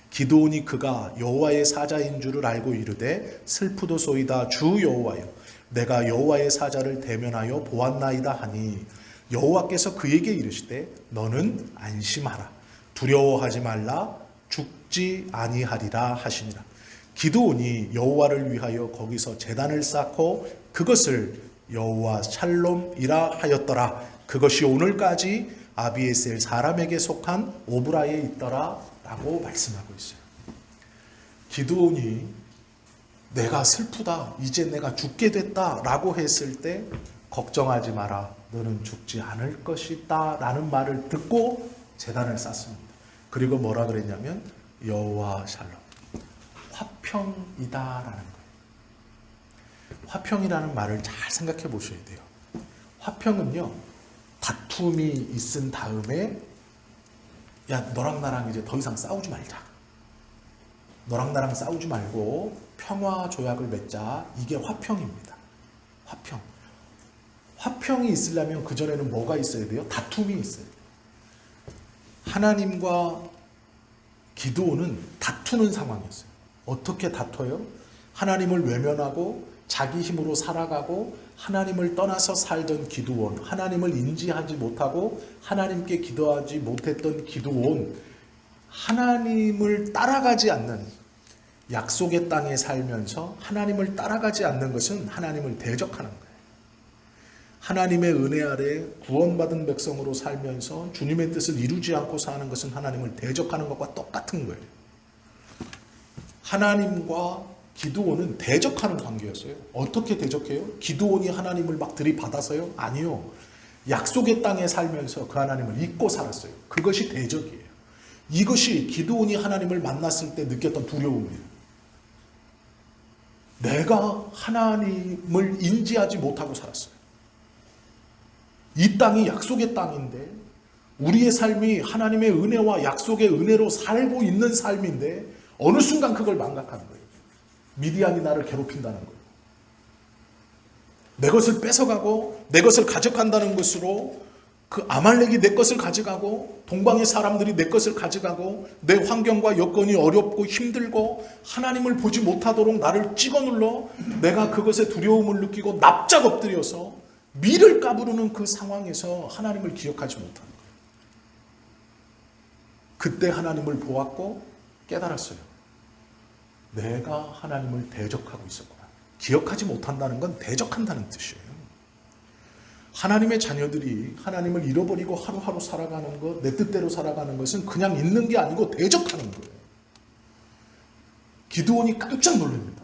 기드온이 그가 여호와의 사자인 줄을 알고 이르되 슬프도소이다 주 여호와여 내가 여호와의 사자를 대면하여 보았나이다 하니 여호와께서 그에게 이르시되 너는 안심하라 두려워하지 말라 죽지 아니하리라 하시니라. 기드온이 여호와를 위하여 거기서 제단을 쌓고 그것을 여호와 샬롬이라 하였더라. 그것이 오늘까지 아비에셀 사람에게 속한 오브라에 있더라 라고 말씀하고 있어요. 기드온이 내가 슬프다 이제 내가 죽게 됐다 라고 했을 때 걱정하지 마라 너는 죽지 않을 것이다 라는 말을 듣고 제단을 쌓습니다. 그리고 뭐라 그랬냐면 여호와 샬롬 화평이다라는 거예요. 화평이라는 말을 잘 생각해 보셔야 돼요. 화평은요 다툼이 있은 다음에 야 너랑 나랑 이제 더 이상 싸우지 말자. 너랑 나랑 싸우지 말고 평화 조약을 맺자. 이게 화평입니다. 화평. 화평이 있으려면 그전에는 뭐가 있어야 돼요? 다툼이 있어야 돼요. 하나님과 기드온은 다투는 상황이었어요. 어떻게 다퉈요? 하나님을 외면하고 자기 힘으로 살아가고 하나님을 떠나서 살던 기드온, 하나님을 인지하지 못하고 하나님께 기도하지 못했던 기드온, 하나님을 따라가지 않는 약속의 땅에 살면서 하나님을 따라가지 않는 것은 하나님을 대적하는 거예요. 하나님의 은혜 아래 구원받은 백성으로 살면서 주님의 뜻을 이루지 않고 사는 것은 하나님을 대적하는 것과 똑같은 거예요. 하나님과 기드온은 대적하는 관계였어요. 어떻게 대적해요? 기드온이 하나님을 막 들이받아서요? 아니요. 약속의 땅에 살면서 그 하나님을 잊고 살았어요. 그것이 대적이에요. 이것이 기드온이 하나님을 만났을 때 느꼈던 두려움이에요. 내가 하나님을 인지하지 못하고 살았어요. 이 땅이 약속의 땅인데 우리의 삶이 하나님의 은혜와 약속의 은혜로 살고 있는 삶인데 어느 순간 그걸 망각하는 거예요. 미디안이 나를 괴롭힌다는 거예요. 내 것을 뺏어가고 내 것을 가져간다는 것으로 그 아말렉이 내 것을 가져가고 동방의 사람들이 내 것을 가져가고 내 환경과 여건이 어렵고 힘들고 하나님을 보지 못하도록 나를 찍어 눌러 내가 그것에 두려움을 느끼고 납작 엎드려서 미를 까부르는 그 상황에서 하나님을 기억하지 못하는 거예요. 그때 하나님을 보았고 깨달았어요. 내가 하나님을 대적하고 있었구나. 기억하지 못한다는 건 대적한다는 뜻이에요. 하나님의 자녀들이 하나님을 잃어버리고 하루하루 살아가는 것, 내 뜻대로 살아가는 것은 그냥 있는 게 아니고 대적하는 거예요. 기드온이 깜짝 놀랍니다.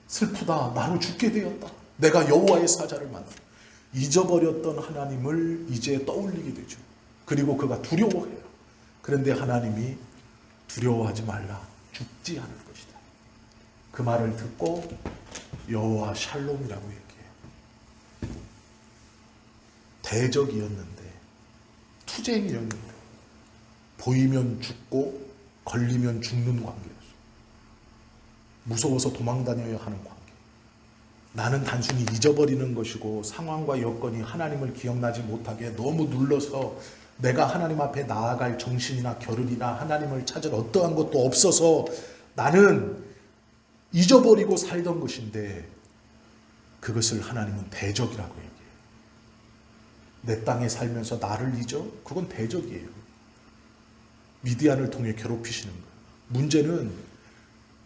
슬프다. 나로 죽게 되었다. 내가 여호와의 사자를 만나. 잊어버렸던 하나님을 이제 떠올리게 되죠. 그리고 그가 두려워해요. 그런데 하나님이 두려워하지 말라. 죽지 않을 것이다. 그 말을 듣고 여호와 샬롬이라고 얘기해요. 대적이었는데, 투쟁이었는데, 보이면 죽고 걸리면 죽는 관계였어요. 무서워서 도망다녀야 하는 관계. 나는 단순히 잊어버리는 것이고 상황과 여건이 하나님을 기억나지 못하게 너무 눌러서 내가 하나님 앞에 나아갈 정신이나 겨를이나 하나님을 찾을 어떠한 것도 없어서 나는 잊어버리고 살던 것인데, 그것을 하나님은 대적이라고 얘기해요. 내 땅에 살면서 나를 잊어? 그건 대적이에요. 미디안을 통해 괴롭히시는 거예요. 문제는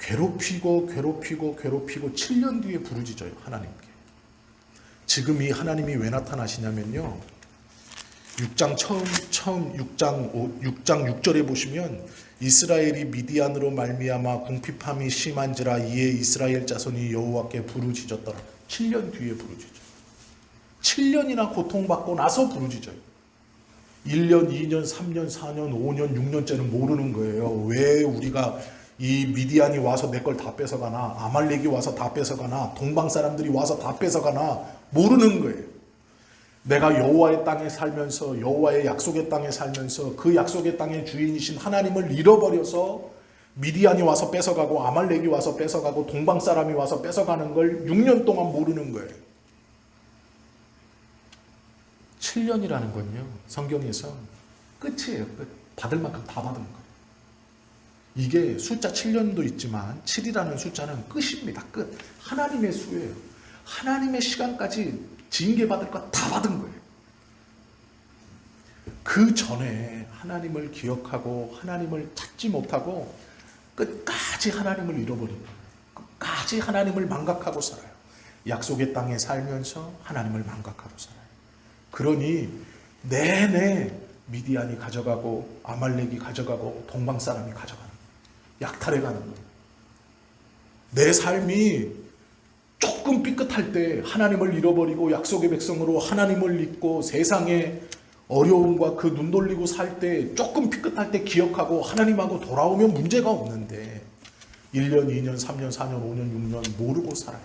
괴롭히고 7년 뒤에 부르짖어요. 하나님께. 지금 이 하나님이 왜 나타나시냐면요, 6장 6절에 보시면 이스라엘이 미디안으로 말미암아 궁핍함이 심한지라 이에 이스라엘 자손이 여호와께 부르짖었더라. 7년 뒤에 부르짖어요. 7년이나 고통받고 나서 부르짖어요. 1년, 2년, 3년, 4년, 5년, 6년째는 모르는 거예요. 왜 우리가 이 미디안이 와서 내 걸 다 뺏어가나, 아말렉이 와서 다 뺏어가나, 동방 사람들이 와서 다 뺏어가나 모르는 거예요. 내가 여호와의 땅에 살면서, 여호와의 약속의 땅에 살면서 그 약속의 땅의 주인이신 하나님을 잃어버려서 미디안이 와서 뺏어가고 아말렉이 와서 뺏어가고 동방 사람이 와서 뺏어가는 걸 6년 동안 모르는 거예요. 7년이라는 건요, 성경에서 끝이에요. 끝. 받을 만큼 다 받은 거예요. 이게 숫자 7년도 있지만 7이라는 숫자는 끝입니다. 끝. 하나님의 수예요. 하나님의 시간까지 징계받을 거 다 받은 거예요. 그 전에 하나님을 기억하고 하나님을 찾지 못하고 끝까지 하나님을 잃어버린 거예요. 끝까지 하나님을 망각하고 살아요. 약속의 땅에 살면서 하나님을 망각하고 살아요. 그러니 내내 미디안이 가져가고 아말렉이 가져가고 동방 사람이 가져가는 거예요. 약탈해 가는 거예요. 내 삶이 조금 삐끗할 때 하나님을 잃어버리고 약속의 백성으로 하나님을 잊고 세상의 어려움과 그 눈 돌리고 살 때 조금 삐끗할 때 기억하고 하나님하고 돌아오면 문제가 없는데 1년, 2년, 3년, 4년, 5년, 6년 모르고 살아요.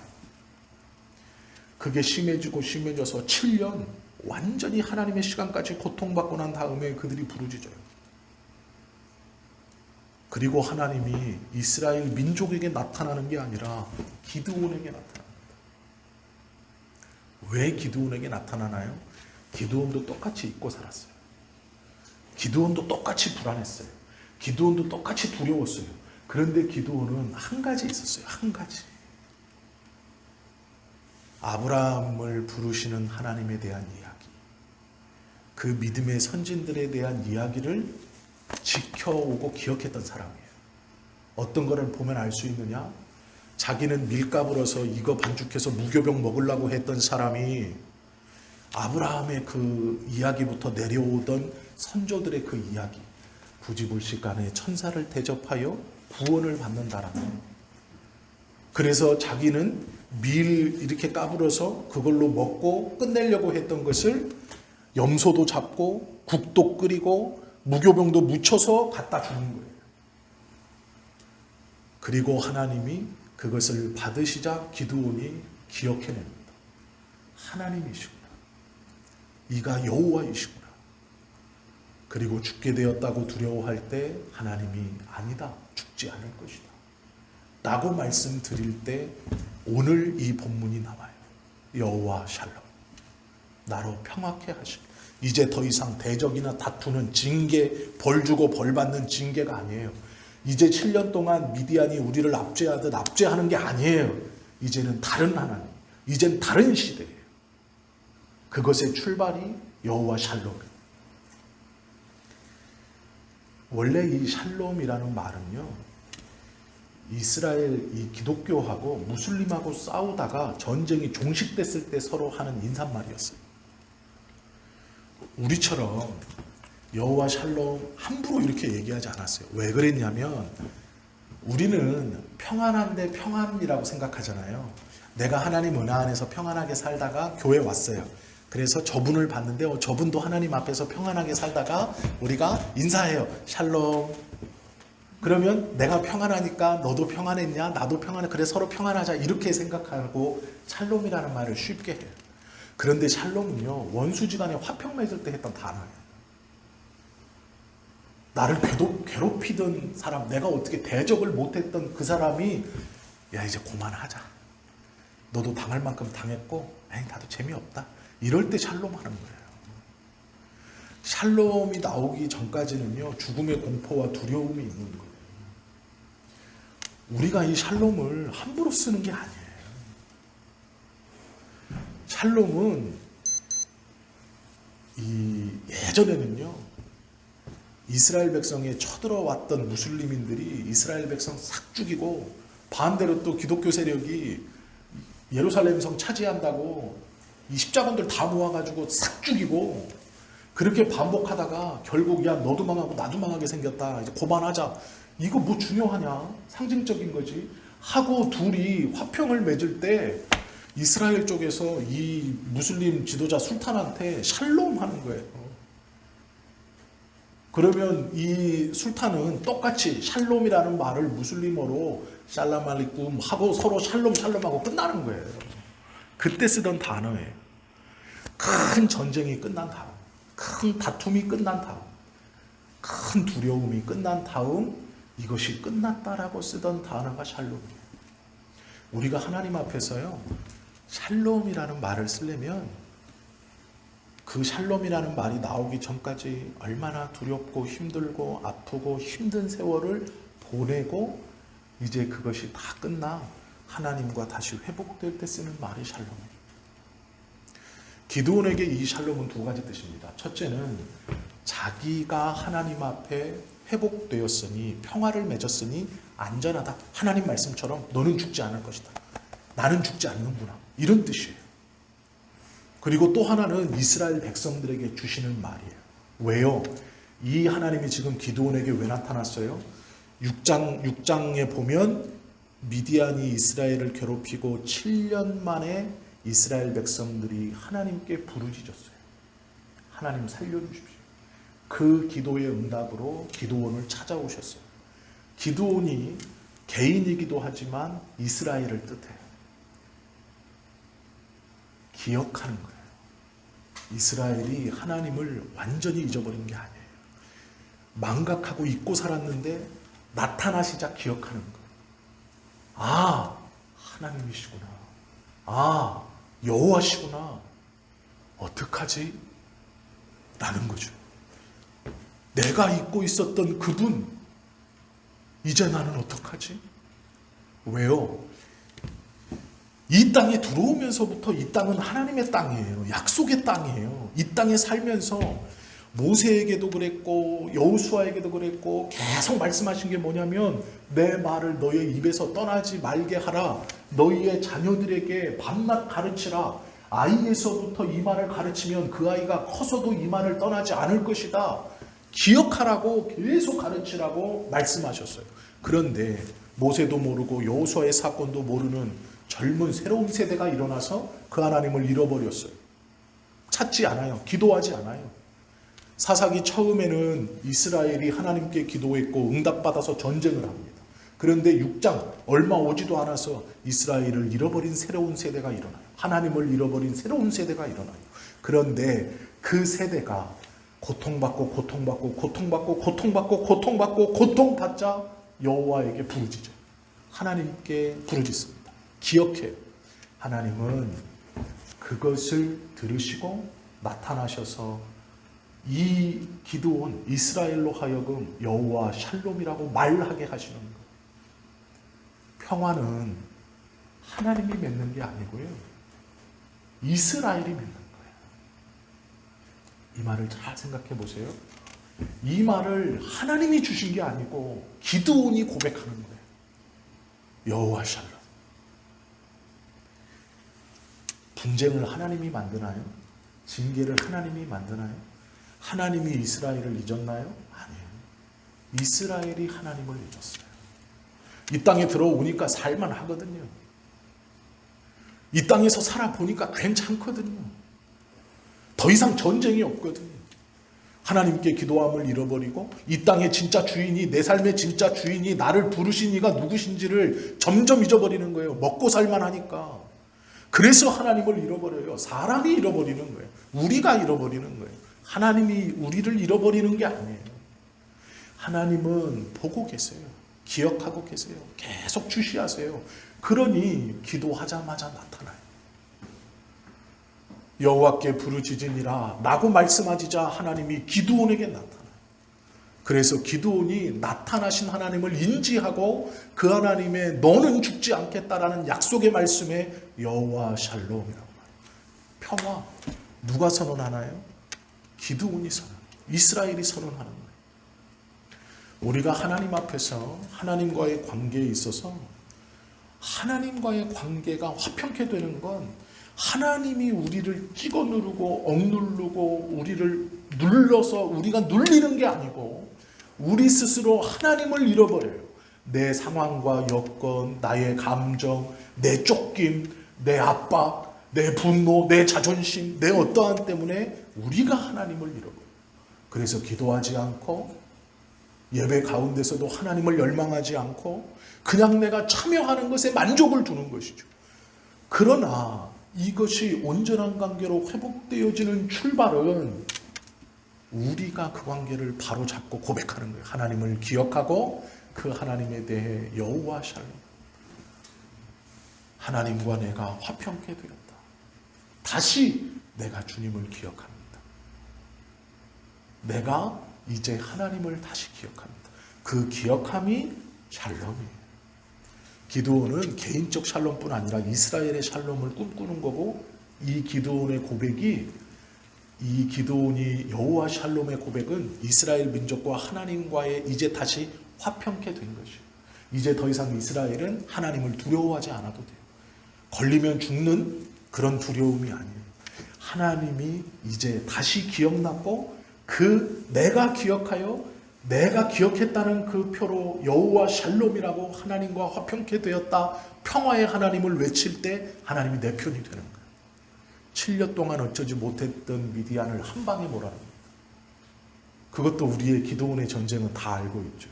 그게 심해지고 심해져서 7년 완전히 하나님의 시간까지 고통받고 난 다음에 그들이 부르짖어요. 그리고 하나님이 이스라엘 민족에게 나타나는 게 아니라 기드온에게 나타납니다. 왜 기드온에게 나타나나요? 기드온도 똑같이 잊고 살았어요. 기드온도 똑같이 불안했어요. 기드온도 똑같이 두려웠어요. 그런데 기드온은 한 가지 있었어요. 한 가지. 아브라함을 부르시는 하나님에 대한 이야기. 그 믿음의 선진들에 대한 이야기를 지켜오고 기억했던 사람이에요. 어떤 거를 보면 알 수 있느냐? 자기는 밀가불어서 이거 반죽해서 무교병 먹으려고 했던 사람이 아브라함의 그 이야기부터 내려오던 선조들의 그 이야기, 부지불식간에 천사를 대접하여 구원을 받는다라는 거예요. 그래서 자기는 밀 이렇게 까불어서 그걸로 먹고 끝내려고 했던 것을 염소도 잡고 국도 끓이고 무교병도 묻혀서 갖다 주는 거예요. 그리고 하나님이 그것을 받으시자 기드온이 기억해냅니다. 하나님이시구나. 이가 여호와이시구나. 그리고 죽게 되었다고 두려워할 때 하나님이 아니다. 죽지 않을 것이다. 라고 말씀드릴 때 오늘 이 본문이 나와요. 여호와 샬롬. 나로 평화케 하시고 이제 더 이상 대적이나 다투는 징계, 벌 주고 벌 받는 징계가 아니에요. 이제 7년 동안 미디안이 우리를 압제하듯 압제하는 게 아니에요. 이제는 다른 하나님, 이젠 다른 시대예요. 그것의 출발이 여호와 샬롬이에요. 원래 이 샬롬이라는 말은요, 이스라엘 이 기독교하고 무슬림하고 싸우다가 전쟁이 종식됐을 때 서로 하는 인사말이었어요. 우리처럼 여호와 샬롬 함부로 이렇게 얘기하지 않았어요. 왜 그랬냐면 우리는 평안한데 평안이라고 생각하잖아요. 내가 하나님 은혜 안에서 평안하게 살다가 교회 왔어요. 그래서 저분을 봤는데 저분도 하나님 앞에서 평안하게 살다가 우리가 인사해요. 샬롬. 그러면 내가 평안하니까 너도 평안했냐? 나도 평안해. 그래 서로 평안하자. 이렇게 생각하고 샬롬이라는 말을 쉽게 해요. 그런데 샬롬은요, 원수지간에 화평 맺을 때 했던 단어예요. 나를 괴롭히던 사람, 내가 어떻게 대적을 못했던 그 사람이 야 이제 그만하자. 너도 당할 만큼 당했고 에이 나도 재미없다. 이럴 때 샬롬 하는 거예요. 샬롬이 나오기 전까지는요, 죽음의 공포와 두려움이 있는 거예요. 우리가 이 샬롬을 함부로 쓰는 게 아니에요. 샬롬은 예전에는요, 이스라엘 백성에 쳐들어왔던 무슬림인들이 이스라엘 백성 싹 죽이고, 반대로 또 기독교 세력이 예루살렘 성 차지한다고 이 십자군들 다 모아가지고 싹 죽이고, 그렇게 반복하다가 결국 야 너도 망하고 나도 망하게 생겼다. 이제 그만하자. 이거 뭐 중요하냐? 상징적인 거지. 하고 둘이 화평을 맺을 때 이스라엘 쪽에서 이 무슬림 지도자 술탄한테 샬롬 하는 거예요. 그러면 이 술탄은 똑같이 샬롬이라는 말을 무슬림어로 샬람 알리쿰 하고 서로 샬롬 하고 끝나는 거예요. 그때 쓰던 단어예요. 큰 전쟁이 끝난 다음, 큰 다툼이 끝난 다음, 큰 두려움이 끝난 다음 이것이 끝났다라고 쓰던 단어가 샬롬이에요. 우리가 하나님 앞에서요, 샬롬이라는 말을 쓰려면 그 샬롬이라는 말이 나오기 전까지 얼마나 두렵고 힘들고 아프고 힘든 세월을 보내고 이제 그것이 다 끝나 하나님과 다시 회복될 때 쓰는 말이 샬롬이에요. 기드온에게 이 샬롬은 두 가지 뜻입니다. 첫째는 자기가 하나님 앞에 회복되었으니 평화를 맺었으니 안전하다. 하나님 말씀처럼 너는 죽지 않을 것이다. 나는 죽지 않는구나. 이런 뜻이에요. 그리고 또 하나는 이스라엘 백성들에게 주시는 말이에요. 왜요? 이 하나님이 지금 기드온에게 왜 나타났어요? 6장에 보면 미디안이 이스라엘을 괴롭히고 7년 만에 이스라엘 백성들이 하나님께 부르짖었어요. 하나님 살려주십시오. 그 기도의 응답으로 기드온을 찾아오셨어요. 기드온이 개인이기도 하지만 이스라엘을 뜻해요. 기억하는 거예요. 이스라엘이 하나님을 완전히 잊어버린 게 아니에요. 망각하고 잊고 살았는데 나타나시자 기억하는 거예요. 아, 하나님이시구나. 아, 여호와시구나. 어떡하지? 라는 거죠. 내가 잊고 있었던 그분, 이제 나는 어떡하지? 왜요? 이 땅에 들어오면서부터 이 땅은 하나님의 땅이에요. 약속의 땅이에요. 이 땅에 살면서 모세에게도 그랬고 여호수아에게도 그랬고 계속 말씀하신 게 뭐냐면 내 말을 너의 입에서 떠나지 말게 하라. 너희의 자녀들에게 밤낮 가르치라. 아이에서부터 이 말을 가르치면 그 아이가 커서도 이 말을 떠나지 않을 것이다. 기억하라고 계속 가르치라고 말씀하셨어요. 그런데 모세도 모르고 여호수아의 사건도 모르는 젊은 새로운 세대가 일어나서 그 하나님을 잃어버렸어요. 찾지 않아요. 기도하지 않아요. 사사기 처음에는 이스라엘이 하나님께 기도했고 응답받아서 전쟁을 합니다. 그런데 6장 얼마 오지도 않아서 이스라엘을 잃어버린 새로운 세대가 일어나요. 하나님을 잃어버린 새로운 세대가 일어나요. 그런데 그 세대가 고통받자 여호와에게 부르짖어요. 하나님께 부르짖습니다. 기억해요. 하나님은 그것을 들으시고 나타나셔서 이 기드온 이스라엘로 하여금 여호와 샬롬이라고 말하게 하시는 거예요. 평화는 하나님이 맺는 게 아니고요. 이스라엘이 맺는 거예요. 이 말을 잘 생각해 보세요. 이 말을 하나님이 주신 게 아니고 기드온이 고백하는 거예요. 여호와 샬롬. 분쟁을 하나님이 만드나요? 징계를 하나님이 만드나요? 하나님이 이스라엘을 잊었나요? 아니에요. 이스라엘이 하나님을 잊었어요. 이 땅에 들어오니까 살만 하거든요. 이 땅에서 살아보니까 괜찮거든요. 더 이상 전쟁이 없거든요. 하나님께 기도함을 잃어버리고 이 땅의 진짜 주인이, 내 삶의 진짜 주인이, 나를 부르신 이가 누구신지를 점점 잊어버리는 거예요. 먹고 살만 하니까. 그래서 하나님을 잃어버려요. 사람이 잃어버리는 거예요. 우리가 잃어버리는 거예요. 하나님이 우리를 잃어버리는 게 아니에요. 하나님은 보고 계세요. 기억하고 계세요. 계속 주시하세요. 그러니 기도하자마자 나타나요. 여호와께 부르짖으니라 라고 말씀하시자 하나님이 기드온에게 나타나요. 그래서 기드온이 나타나신 하나님을 인지하고 그 하나님의 너는 죽지 않겠다라는 약속의 말씀에 여호와 샬롬이라고 말해요. 평화. 누가 선언하나요? 기드온이 선언해요. 이스라엘이 선언하는 거예요. 우리가 하나님 앞에서 하나님과의 관계에 있어서 하나님과의 관계가 화평케 되는 건 하나님이 우리를 찍어 누르고 억누르고 우리를 눌러서 우리가 눌리는 게 아니고 우리 스스로 하나님을 잃어버려요. 내 상황과 여건, 나의 감정, 내 쫓김, 내 압박, 내 분노, 내 자존심, 내 어떠한 때문에 우리가 하나님을 잃어버려요. 그래서 기도하지 않고 예배 가운데서도 하나님을 열망하지 않고 그냥 내가 참여하는 것에 만족을 두는 것이죠. 그러나 이것이 온전한 관계로 회복되어지는 출발은 우리가 그 관계를 바로 잡고 고백하는 거예요. 하나님을 기억하고 그 하나님에 대해 여호와 샬롬. 하나님과 내가 화평케 되었다. 다시 내가 주님을 기억합니다. 내가 이제 하나님을 다시 기억합니다. 그 기억함이 샬롬이에요. 기드온은 개인적 샬롬뿐 아니라 이스라엘의 샬롬을 꿈꾸는 거고 이 기드온의 고백이 이 기드온이 여호와 샬롬의 고백은 이스라엘 민족과 하나님과의 이제 다시 화평케 된 것이에요. 이제 더 이상 이스라엘은 하나님을 두려워하지 않아도 돼요. 걸리면 죽는 그런 두려움이 아니에요. 하나님이 이제 다시 기억났고 그 내가 기억하여 내가 기억했다는 그 표로 여호와 샬롬이라고 하나님과 화평케 되었다. 평화의 하나님을 외칠 때 하나님이 내 편이 되는 거예요. 7년 동안 어쩌지 못했던 미디안을 한 방에 몰아냅니다. 그것도 우리의 기드온의 전쟁은 다 알고 있죠.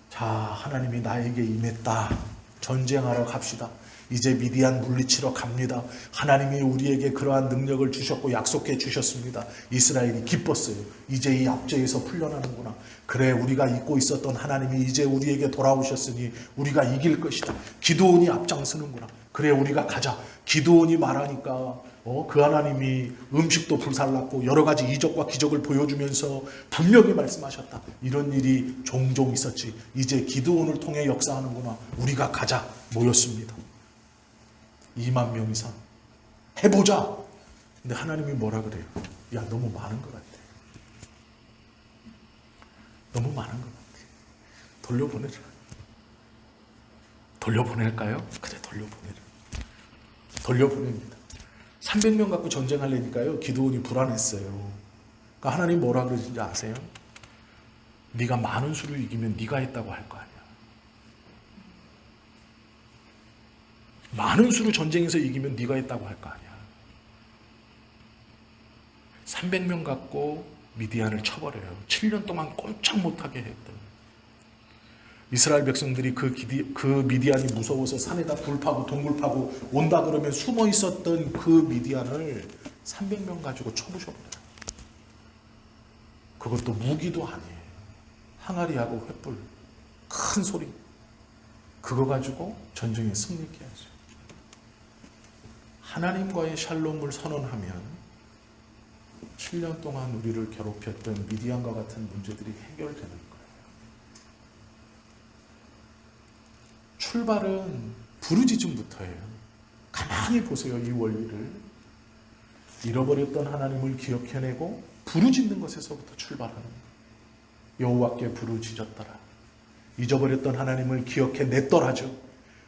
자, 하나님이 나에게 임했다. 전쟁하러 갑시다. 이제 미디안 물리치러 갑니다. 하나님이 우리에게 그러한 능력을 주셨고 약속해 주셨습니다. 이스라엘이 기뻤어요. 이제 이 압제에서 풀려나는구나. 그래, 우리가 잊고 있었던 하나님이 이제 우리에게 돌아오셨으니 우리가 이길 것이다. 기드온이 앞장서는구나. 그래, 우리가 가자. 기드온이 말하니까 그 하나님이 음식도 불살랐고 여러 가지 이적과 기적을 보여주면서 분명히 말씀하셨다. 이런 일이 종종 있었지. 이제 기드온을 통해 역사하는구나. 우리가 가자. 모였습니다. 2만 명 이상 해보자. 근데 하나님이 뭐라 그래요? 야, 너무 많은 것 같아. 너무 많은 것 같아. 돌려보내라. 돌려보낼까요? 그래, 돌려보내라. 돌려보냅니다. 300명 갖고 전쟁하려니까요, 기드온이 불안했어요. 그러니까 하나님 뭐라 그러신지 아세요? 네가 많은 수를 이기면 네가 했다고 할 거 아니야. 많은 수로 전쟁에서 이기면 네가 했다고 할 거 아니야. 300명 갖고 미디안을 쳐버려요. 7년 동안 꼼짝 못하게 했던. 이스라엘 백성들이 그 미디안이 무서워서 산에다 불 파고 동굴 파고 온다 그러면 숨어 있었던 그 미디안을 300명 가지고 쳐부셔버려요. 그것도 무기도 아니에요. 항아리하고 횃불, 큰 소리. 그거 가지고 전쟁에 승리케 하죠. 하나님과의 샬롬을 선언하면 7년 동안 우리를 괴롭혔던 미디안과 같은 문제들이 해결되는 거예요. 출발은 부르짖음부터예요. 가만히 보세요, 이 원리를. 잃어버렸던 하나님을 기억해내고 부르짖는 것에서부터 출발하는 거예요. 여호와께 부르짖었더라. 잊어버렸던 하나님을 기억해냈더라죠.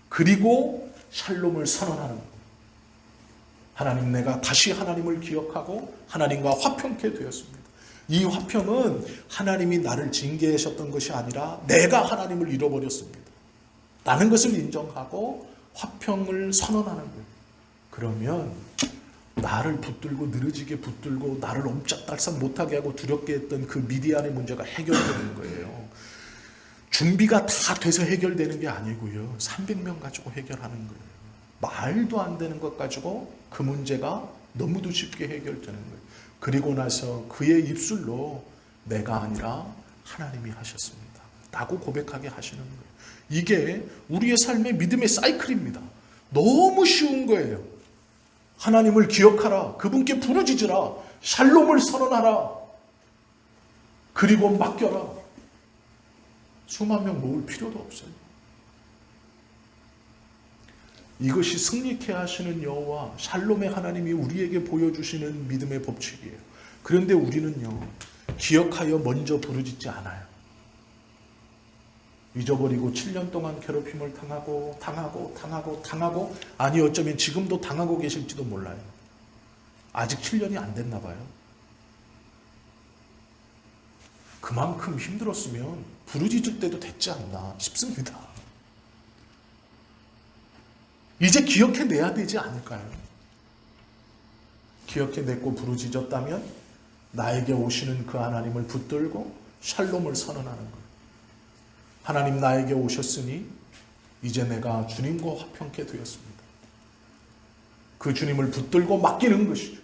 그리고 샬롬을 선언하는 거예요. 하나님, 내가 다시 하나님을 기억하고 하나님과 화평케 되었습니다. 이 화평은 하나님이 나를 징계하셨던 것이 아니라 내가 하나님을 잃어버렸습니다. 라는 것을 인정하고 화평을 선언하는 거예요. 그러면 나를 붙들고 늘어지게 붙들고 나를 옴짝달싹 못하게 하고 두렵게 했던 그 미디안의 문제가 해결되는 거예요. 준비가 다 돼서 해결되는 게 아니고요. 300명 가지고 해결하는 거예요. 말도 안 되는 것 가지고 그 문제가 너무도 쉽게 해결되는 거예요. 그리고 나서 그의 입술로 내가 아니라 하나님이 하셨습니다. 라고 고백하게 하시는 거예요. 이게 우리의 삶의 믿음의 사이클입니다. 너무 쉬운 거예요. 하나님을 기억하라. 그분께 부르짖으라. 샬롬을 선언하라. 그리고 맡겨라. 수만 명 모을 필요도 없어요. 이것이 승리케 하시는 여호와 샬롬의 하나님이 우리에게 보여주시는 믿음의 법칙이에요. 그런데 우리는요, 기억하여 먼저 부르짖지 않아요. 잊어버리고 7년 동안 괴롭힘을 당하고 아니 어쩌면 지금도 당하고 계실지도 몰라요. 아직 7년이 안 됐나 봐요. 그만큼 힘들었으면 부르짖을 때도 됐지 않나 싶습니다. 이제 기억해내야 되지 않을까요? 기억해냈고 부르짖었다면 나에게 오시는 그 하나님을 붙들고 샬롬을 선언하는 거예요. 하나님, 나에게 오셨으니 이제 내가 주님과 화평케 되었습니다. 그 주님을 붙들고 맡기는 것이죠.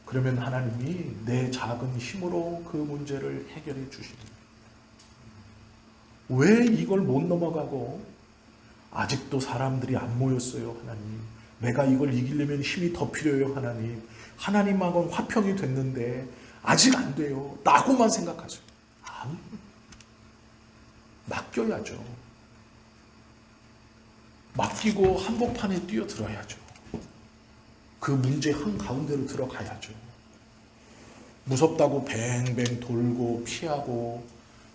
그러면 하나님이 내 작은 힘으로 그 문제를 해결해 주시는 거예요. 왜 이걸 못 넘어가고 아직도 사람들이 안 모였어요, 하나님. 내가 이걸 이기려면 힘이 더 필요해요, 하나님. 하나님하고는 화평이 됐는데 아직 안 돼요. 라고만 생각하세요. 아니, 맡겨야죠. 맡기고 한복판에 뛰어들어야죠. 그 문제 한가운데로 들어가야죠. 무섭다고 뱅뱅 돌고 피하고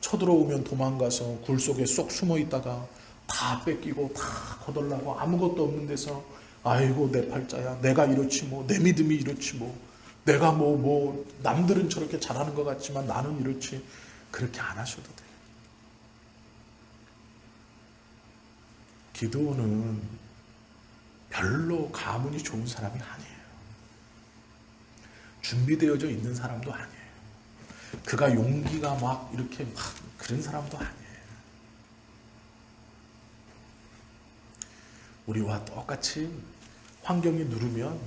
쳐들어오면 도망가서 굴 속에 쏙 숨어 있다가 다 뺏기고 다 거덜나고 아무것도 없는 데서 아이고 내 팔자야, 내가 이렇지 뭐, 내 믿음이 이렇지 뭐, 내가 뭐 남들은 저렇게 잘하는 것 같지만 나는 이렇지, 그렇게 안 하셔도 돼요. 기드온은 별로 가문이 좋은 사람이 아니에요. 준비되어져 있는 사람도 아니에요. 그가 용기가 막 이렇게 막 그런 사람도 아니에요. 우리와 똑같이 환경이 누르면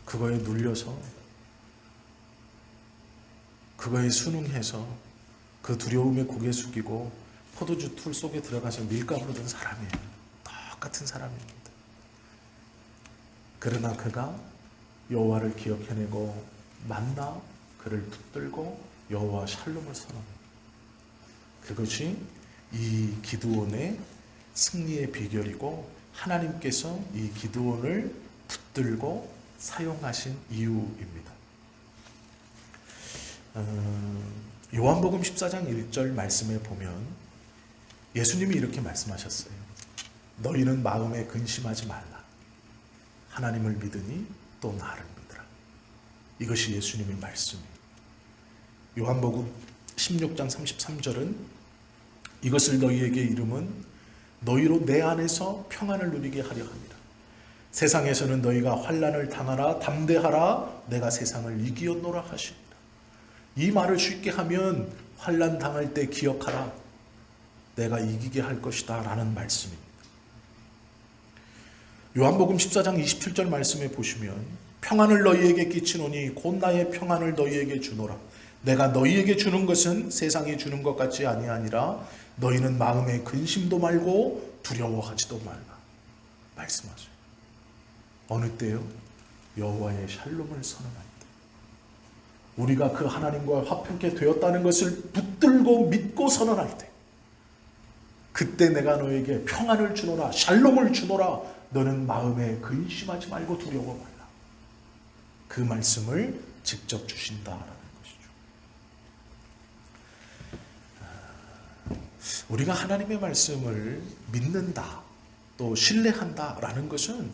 그거에 눌려서 그거에 순응해서 그 두려움에 고개 숙이고 포도주 틀 속에 들어가서 밀가루로 든 사람이에요. 똑같은 사람입니다. 그러나 그가 여호와를 기억해내고 만나 그를 붙들고 여호와 샬롬을 선언합니다. 그것이 이 기드온의 승리의 비결이고 하나님께서 이 기드온을 붙들고 사용하신 이유입니다. 요한복음 14장 1절 말씀에 보면 예수님이 이렇게 말씀하셨어요. 너희는 마음에 근심하지 말라. 하나님을 믿으니 또 나를 믿으라. 이것이 예수님의 말씀이에요. 요한복음 16장 33절은 이것을 너희에게 이름은 너희로 내 안에서 평안을 누리게 하려 합니다. 세상에서는 너희가 환난을 당하라 담대하라 내가 세상을 이기었노라 하십니다. 이 말을 쉽게 하면 환난 당할 때 기억하라 내가 이기게 할 것이다 라는 말씀입니다. 요한복음 14장 27절 말씀에 보시면 평안을 너희에게 끼치노니 곧 나의 평안을 너희에게 주노라. 내가 너희에게 주는 것은 세상이 주는 것 같이 아니하니라. 너희는 마음에 근심도 말고 두려워하지도 말라. 말씀하세요. 어느 때요? 여호와의 샬롬을 선언할 때. 우리가 그 하나님과 화평케 되었다는 것을 붙들고 믿고 선언할 때. 그때 내가 너에게 평안을 주노라. 샬롬을 주노라. 너는 마음에 근심하지 말고 두려워 말라. 그 말씀을 직접 주신다라는 것이죠. 우리가 하나님의 말씀을 믿는다, 또 신뢰한다라는 것은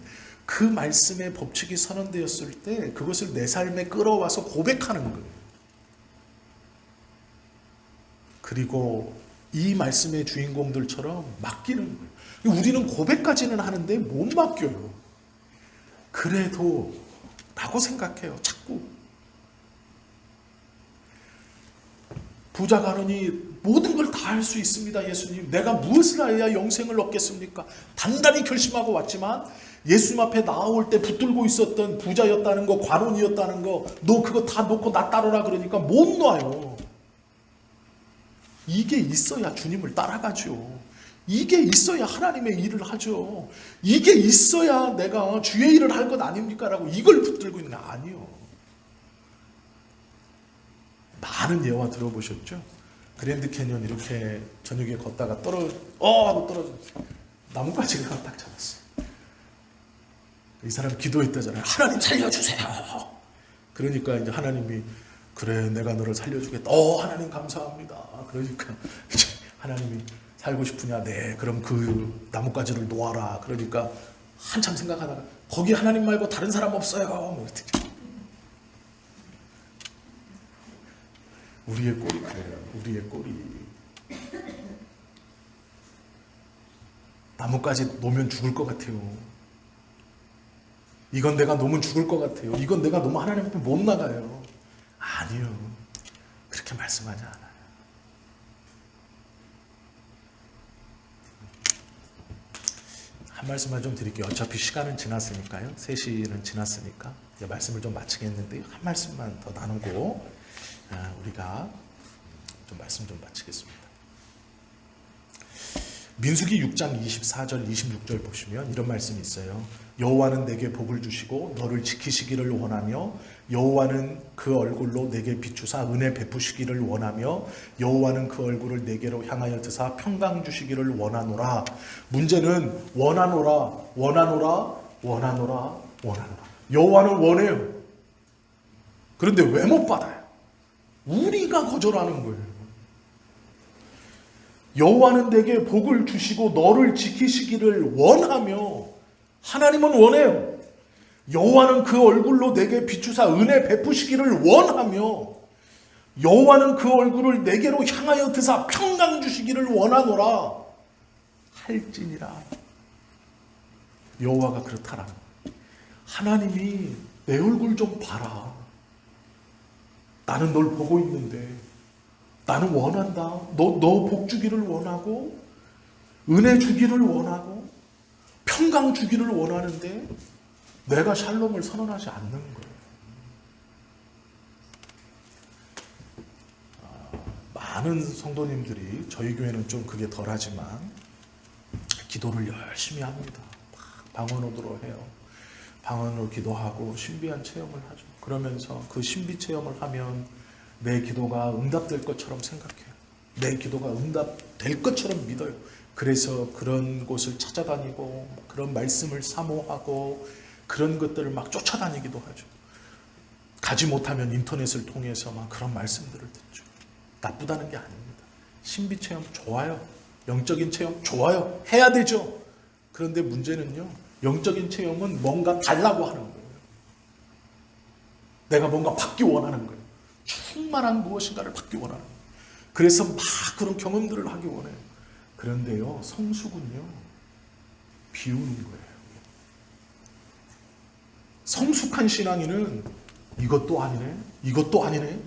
그 말씀의 법칙이 선언되었을 때 그것을 내 삶에 끌어와서 고백하는 거예요. 그리고 이 말씀의 주인공들처럼 맡기는 거예요. 우리는 고백까지는 하는데 못 맡겨요. 그래도 라고 생각해요. 자꾸. 부자가 하느니 모든 걸 다 할 수 있습니다. 예수님, 내가 무엇을 해야 영생을 얻겠습니까? 단단히 결심하고 왔지만 예수님 앞에 나올 때 붙들고 있었던 부자였다는 거, 관원이었다는 거, 너 그거 다 놓고 나 따르라 그러니까 못 놔요. 이게 있어야 주님을 따라가죠. 이게 있어야 하나님의 일을 하죠. 이게 있어야 내가 주의 일을 할 것 아닙니까? 라고 이걸 붙들고 있는 게 아니요. 많은 예화 들어보셨죠? 그랜드 캐니언 이렇게 저녁에 걷다가 하고 떨어졌어요. 나뭇가지가 딱 잡았어요. 이 사람 기도했다잖아요. 하나님 살려주세요. 그러니까 이제 하나님이 그래 내가 너를 살려주겠다. 하나님 감사합니다. 그러니까 이제 하나님이 살고 싶으냐? 네. 그럼 그 나뭇가지를 놓아라. 그러니까 한참 생각하다가 거기 하나님 말고 다른 사람 없어요. 우리의 꼴이 그래요. 우리의 꼴이. 나뭇가지 놓으면 죽을 것 같아요. 이건 내가 놓으면 죽을 것 같아요. 이건 내가 놓으면 하나님 앞에 못 나가요. 아니요. 그렇게 말씀하지 않아요. 한 말씀만 좀 드릴게요. 어차피 시간은 지났으니까요. 3시는 지났으니까 이제 말씀을 좀 마치겠는데 한 말씀만 더 나누고 우리가 좀 말씀 좀 마치겠습니다. 민수기 6장 24절 26절 보시면 이런 말씀이 있어요. 여호와는 내게 복을 주시고 너를 지키시기를 원하며 여호와는 그 얼굴로 내게 비추사 은혜 베푸시기를 원하며 여호와는 그 얼굴을 내게로 향하여 드사 평강 주시기를 원하노라. 문제는 원하노라. 여호와는 원해요. 그런데 왜 못 받아요? 우리가 거절하는 거예요. 여호와는 내게 복을 주시고 너를 지키시기를 원하며 하나님은 원해요. 여호와는 그 얼굴로 내게 비추사 은혜 베푸시기를 원하며 여호와는 그 얼굴을 내게로 향하여 드사 평강 주시기를 원하노라 할지니라. 여호와가 그렇다라. 하나님이 내 얼굴 좀 봐라. 나는 널 보고 있는데 나는 원한다. 너 복 주기를 원하고 은혜 주기를 원하고 평강 주기를 원하는데 내가 샬롬을 선언하지 않는 거예요. 많은 성도님들이 저희 교회는 좀 그게 덜하지만 기도를 열심히 합니다. 방언으로 해요. 방언으로 기도하고 신비한 체험을 하죠. 그러면서 그 신비 체험을 하면 내 기도가 응답될 것처럼 생각해요. 내 기도가 응답될 것처럼 믿어요. 그래서 그런 곳을 찾아다니고 그런 말씀을 사모하고 그런 것들을 막 쫓아다니기도 하죠. 가지 못하면 인터넷을 통해서 막 그런 말씀들을 듣죠. 나쁘다는 게 아닙니다. 신비 체험 좋아요. 영적인 체험 좋아요. 해야 되죠. 그런데 문제는요. 영적인 체험은 뭔가 달라고 하는 거예요. 내가 뭔가 받기 원하는 거예요. 충만한 무엇인가를 받기 원하는 거예요. 그래서 막 그런 경험들을 하기 원해요. 그런데요, 성숙은요, 비우는 거예요. 성숙한 신앙인은 이것도 아니네, 이것도 아니네.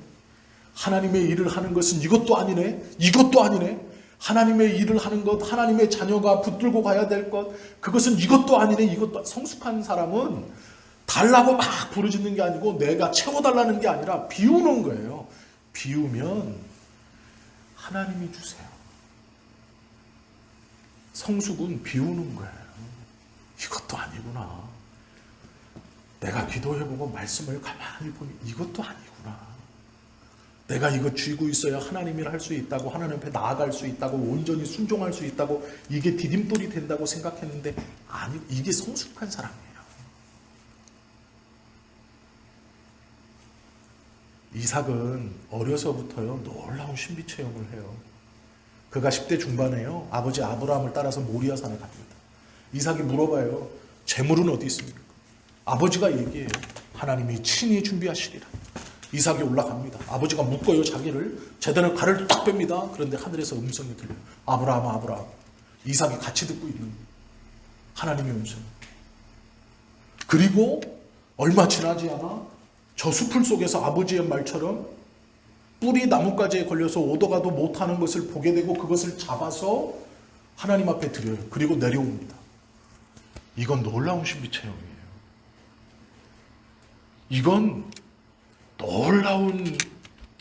하나님의 일을 하는 것은 이것도 아니네, 이것도 아니네. 하나님의 일을 하는 것, 하나님의 자녀가 붙들고 가야 될 것, 그것은 이것도 아니네, 이것도. 성숙한 사람은 달라고 막 부르짖는 게 아니고 내가 채워달라는 게 아니라 비우는 거예요. 비우면 하나님이 주세요. 성숙은 비우는 거예요. 이것도 아니구나. 내가 기도해보고 말씀을 가만히 보니 이것도 아니구나. 내가 이거 쥐고 있어야 하나님이라 할 수 있다고, 하나님 앞에 나아갈 수 있다고, 온전히 순종할 수 있다고, 이게 디딤돌이 된다고 생각했는데 아니, 이게 성숙한 사람이에요. 이삭은 어려서부터요 놀라운 신비 체험을 해요. 그가 10대 중반에요 아버지 아브라함을 따라서 모리아산에 갑니다. 이삭이 물어봐요. 재물은 어디 있습니까? 아버지가 얘기해요. 하나님이 친히 준비하시리라. 이삭이 올라갑니다. 아버지가 묶어요. 자기를 제대로 발을 딱 뺍니다. 그런데 하늘에서 음성이 들려요. 아브라함 아브라함. 이삭이 같이 듣고 있는 거예요. 하나님의 음성. 그리고 얼마 지나지 않아 저 숲을 속에서 아버지의 말처럼 뿔이 나뭇가지에 걸려서 오도가도 못하는 것을 보게 되고 그것을 잡아서 하나님 앞에 드려요. 그리고 내려옵니다. 이건 놀라운 신비 체험이에요. 이건 놀라운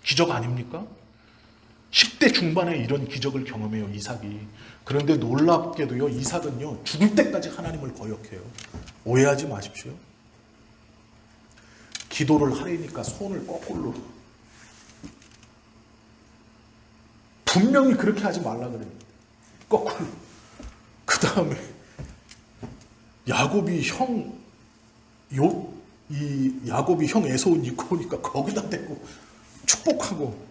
기적 아닙니까? 10대 중반에 이런 기적을 경험해요, 이삭이. 그런데 놀랍게도요, 이삭은요, 죽을 때까지 하나님을 거역해요. 오해하지 마십시오. 기도를 하려니까 손을 거꾸로. 분명히 그렇게 하지 말라 그래요. 거꾸로. 그 다음에 야곱이 형 에서온 입고 오니까 거기다 대고 축복하고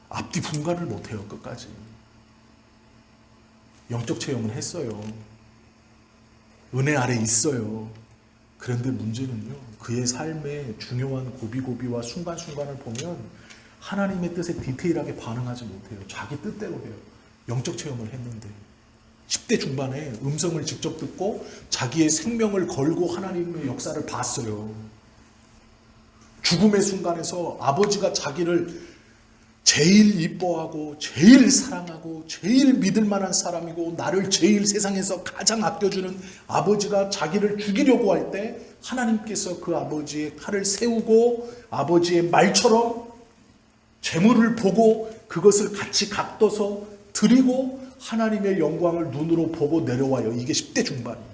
앞뒤 분간을 못해요. 끝까지. 영적 체험은 했어요. 은혜 아래 있어요. 그런데 문제는요, 그의 삶의 중요한 고비고비와 순간순간을 보면 하나님의 뜻에 디테일하게 반응하지 못해요. 자기 뜻대로 해요. 영적 체험을 했는데 10대 중반에 음성을 직접 듣고 자기의 생명을 걸고 하나님의 역사를 봤어요. 죽음의 순간에서 아버지가 자기를 제일 이뻐하고 제일 사랑하고 제일 믿을 만한 사람이고 나를 제일 세상에서 가장 아껴주는 아버지가 자기를 죽이려고 할 때 하나님께서 그 아버지의 칼을 세우고 아버지의 말처럼 재물을 보고 그것을 같이 값둬서 드리고 하나님의 영광을 눈으로 보고 내려와요. 이게 10대 중반이에요.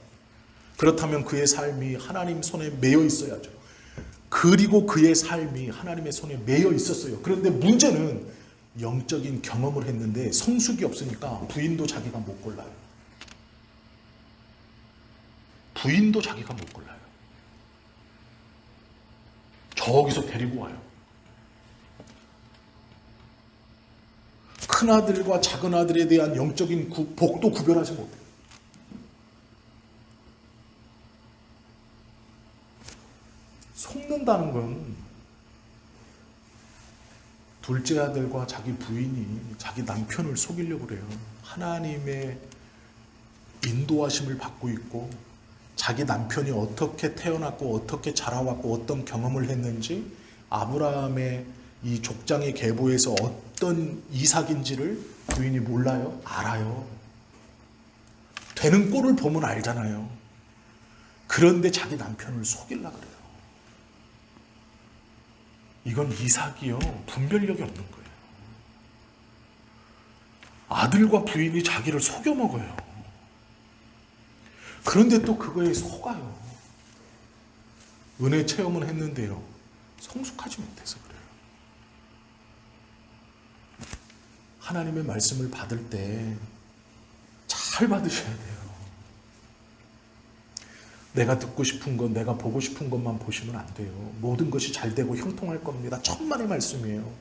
그렇다면 그의 삶이 하나님 손에 매여 있어야죠. 그리고 그의 삶이 하나님의 손에 매여 있었어요. 그런데 문제는 영적인 경험을 했는데 성숙이 없으니까 부인도 자기가 못 골라요. 부인도 자기가 못 골라요. 저기서 데리고 와요. 큰아들과 작은아들에 대한 영적인 복도 구별하지 못해요. 속는다는 건 둘째 아들과 자기 부인이 자기 남편을 속이려고 그래요. 하나님의 인도하심을 받고 있고 자기 남편이 어떻게 태어났고 어떻게 자라왔고 어떤 경험을 했는지 아브라함의 이 족장의 계보에서 어떤 이삭인지를 부인이 몰라요? 알아요. 되는 꼴을 보면 알잖아요. 그런데 자기 남편을 속이려고 그래요. 이건 이삭이요, 분별력이 없는 거예요. 아들과 부인이 자기를 속여 먹어요. 그런데 또 그거에 속아요. 은혜 체험은 했는데요, 성숙하지 못해서 그래요. 하나님의 말씀을 받을 때 잘 받으셔야 돼요. 내가 듣고 싶은 것, 내가 보고 싶은 것만 보시면 안 돼요. 모든 것이 잘 되고 형통할 겁니다. 천만의 말씀이에요.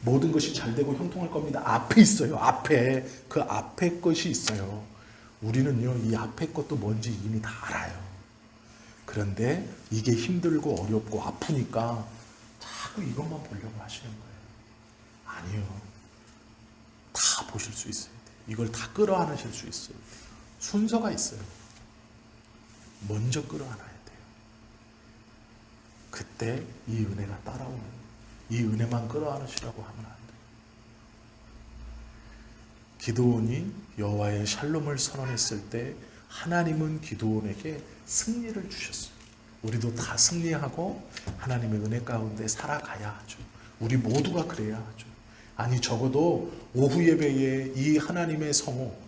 모든 것이 잘 되고 형통할 겁니다. 앞에 있어요. 앞에. 그 앞에 것이 있어요. 우리는요, 이 앞에 것도 뭔지 이미 다 알아요. 그런데 이게 힘들고 어렵고 아프니까 자꾸 이것만 보려고 하시는 거예요. 아니요. 다 보실 수 있어요. 이걸 다 끌어안으실 수 있어요. 순서가 있어요. 먼저 끌어안아야 돼요. 그때 이 은혜가 따라오는, 이 은혜만 끌어안으시라고 하면 안 돼요. 기드온이 여호와의 샬롬을 선언했을 때 하나님은 기드온에게 승리를 주셨어요. 우리도 다 승리하고 하나님의 은혜 가운데 살아가야 하죠. 우리 모두가 그래야 하죠. 아니, 적어도 오후 예배에 이 하나님의 성호,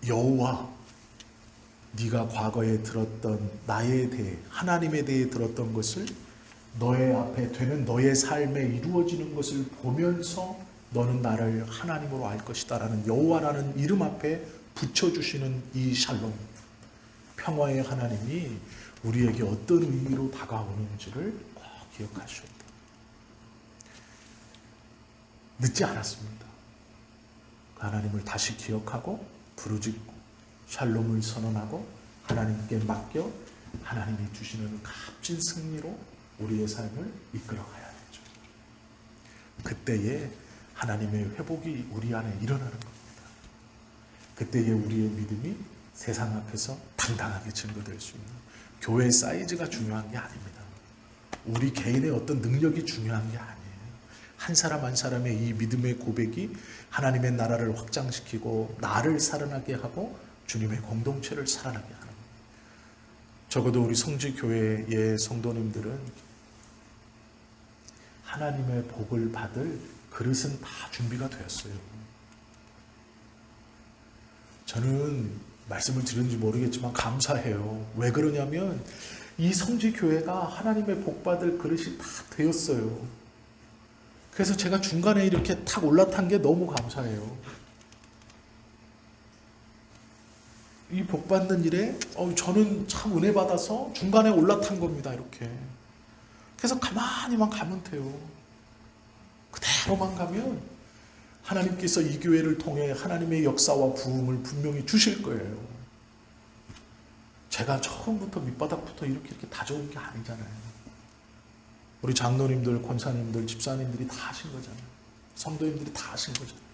여호와, 네가 과거에 들었던 나에 대해, 하나님에 대해 들었던 것을 너의 앞에 되는 너의 삶에 이루어지는 것을 보면서 너는 나를 하나님으로 알 것이다 라는 여호와라는 이름 앞에 붙여주시는 이 샬롬, 평화의 하나님이 우리에게 어떤 의미로 다가오는지를 꼭 기억하셔야 돼요. 늦지 않았습니다. 하나님을 다시 기억하고 부르짖고 샬롬을 선언하고 하나님께 맡겨 하나님이 주시는 값진 승리로 우리의 삶을 이끌어가야 되죠. 그때에 하나님의 회복이 우리 안에 일어나는 겁니다. 그때에 우리의 믿음이 세상 앞에서 당당하게 증거될 수 있는, 교회의 사이즈가 중요한 게 아닙니다. 우리 개인의 어떤 능력이 중요한 게 아니에요. 한 사람 한 사람의 이 믿음의 고백이 하나님의 나라를 확장시키고 나를 살아나게 하고 주님의 공동체를 살아나게 하는 거예요. 적어도 우리 성지교회의 성도님들은 하나님의 복을 받을 그릇은 다 준비가 되었어요. 저는 말씀을 드렸는지 모르겠지만 감사해요. 왜 그러냐면 이 성지교회가 하나님의 복 받을 그릇이 다 되었어요. 그래서 제가 중간에 이렇게 탁 올라탄 게 너무 감사해요. 이 복 받는 일에 저는 참 은혜 받아서 중간에 올라탄 겁니다. 이렇게. 그래서 가만히만 가면 돼요. 그대로만 가면 하나님께서 이 교회를 통해 하나님의 역사와 부흥을 분명히 주실 거예요. 제가 처음부터 밑바닥부터 이렇게 다져온 게 아니잖아요. 우리 장로님들, 권사님들, 집사님들이 다 하신 거잖아요. 성도님들이 다 하신 거잖아요.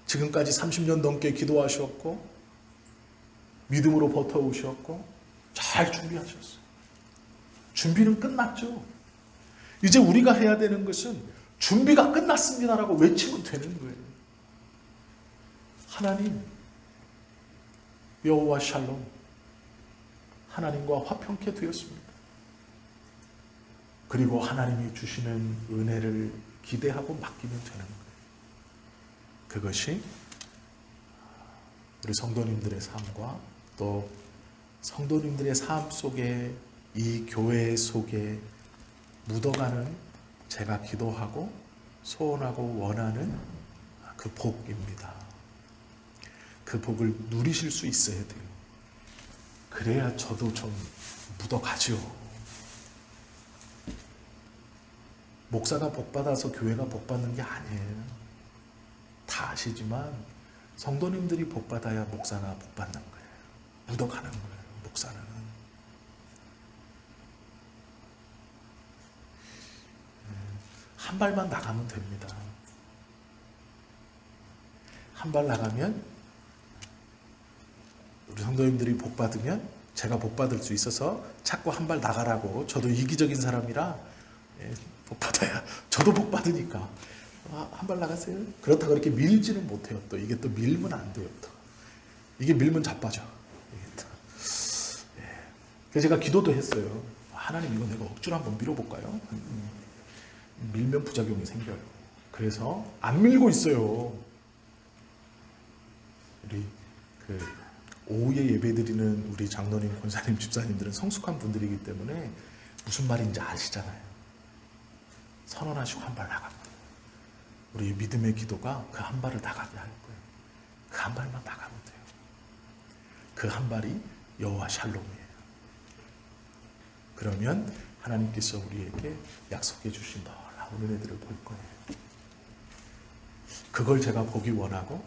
지금까지 30년 넘게 기도하셨고 믿음으로 버텨오셨고 잘 준비하셨어요. 준비는 끝났죠. 이제 우리가 해야 되는 것은 준비가 끝났습니다라고 외치면 되는 거예요. 하나님, 여호와 샬롬, 하나님과 화평케 되었습니다. 그리고 하나님이 주시는 은혜를 기대하고 맡기면 되는 거예요. 그것이 우리 성도님들의 삶과 또 성도님들의 삶 속에 이 교회 속에 묻어가는 제가 기도하고 소원하고 원하는 그 복입니다. 그 복을 누리실 수 있어야 돼요. 그래야 저도 좀 묻어가죠. 목사가 복받아서 교회가 복받는 게 아니에요. 다 아시지만 성도님들이 복받아야 목사가 복받는 거예요. 묻어가는 거예요. 목사는. 한 발만 나가면 됩니다. 한 발 나가면 우리 성도님들이 복받으면 제가 복받을 수 있어서 자꾸 한 발 나가라고. 저도 이기적인 사람이라 복받아야 저도 복받으니까 한 발 나가세요. 그렇다고 이렇게 밀지는 못해요. 또 이게 또 밀면 안 돼요. 또. 이게 밀면 자빠져. 그래서 제가 기도도 했어요. 하나님 이거 내가 억지로 한번 밀어볼까요? 밀면 부작용이 생겨요. 그래서 안 밀고 있어요. 우리 오후에 예배드리는 우리 장로님, 권사님, 집사님들은 성숙한 분들이기 때문에 무슨 말인지 아시잖아요. 선언하시고 한 발 나갑니다. 우리 믿음의 기도가 그 한 발을 나가게 할 거예요. 그 한 발만 나가면 돼요. 그 한 발이 여호와 샬롬이에요. 그러면 하나님께서 우리에게 약속해 주신 놀라운 은혜들을 볼 거예요. 그걸 제가 보기 원하고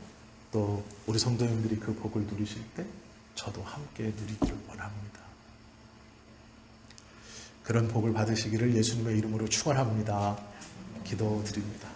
또 우리 성도님들이 그 복을 누리실 때 저도 함께 누리기를 원합니다. 그런 복을 받으시기를 예수님의 이름으로 축원합니다. 기도드립니다.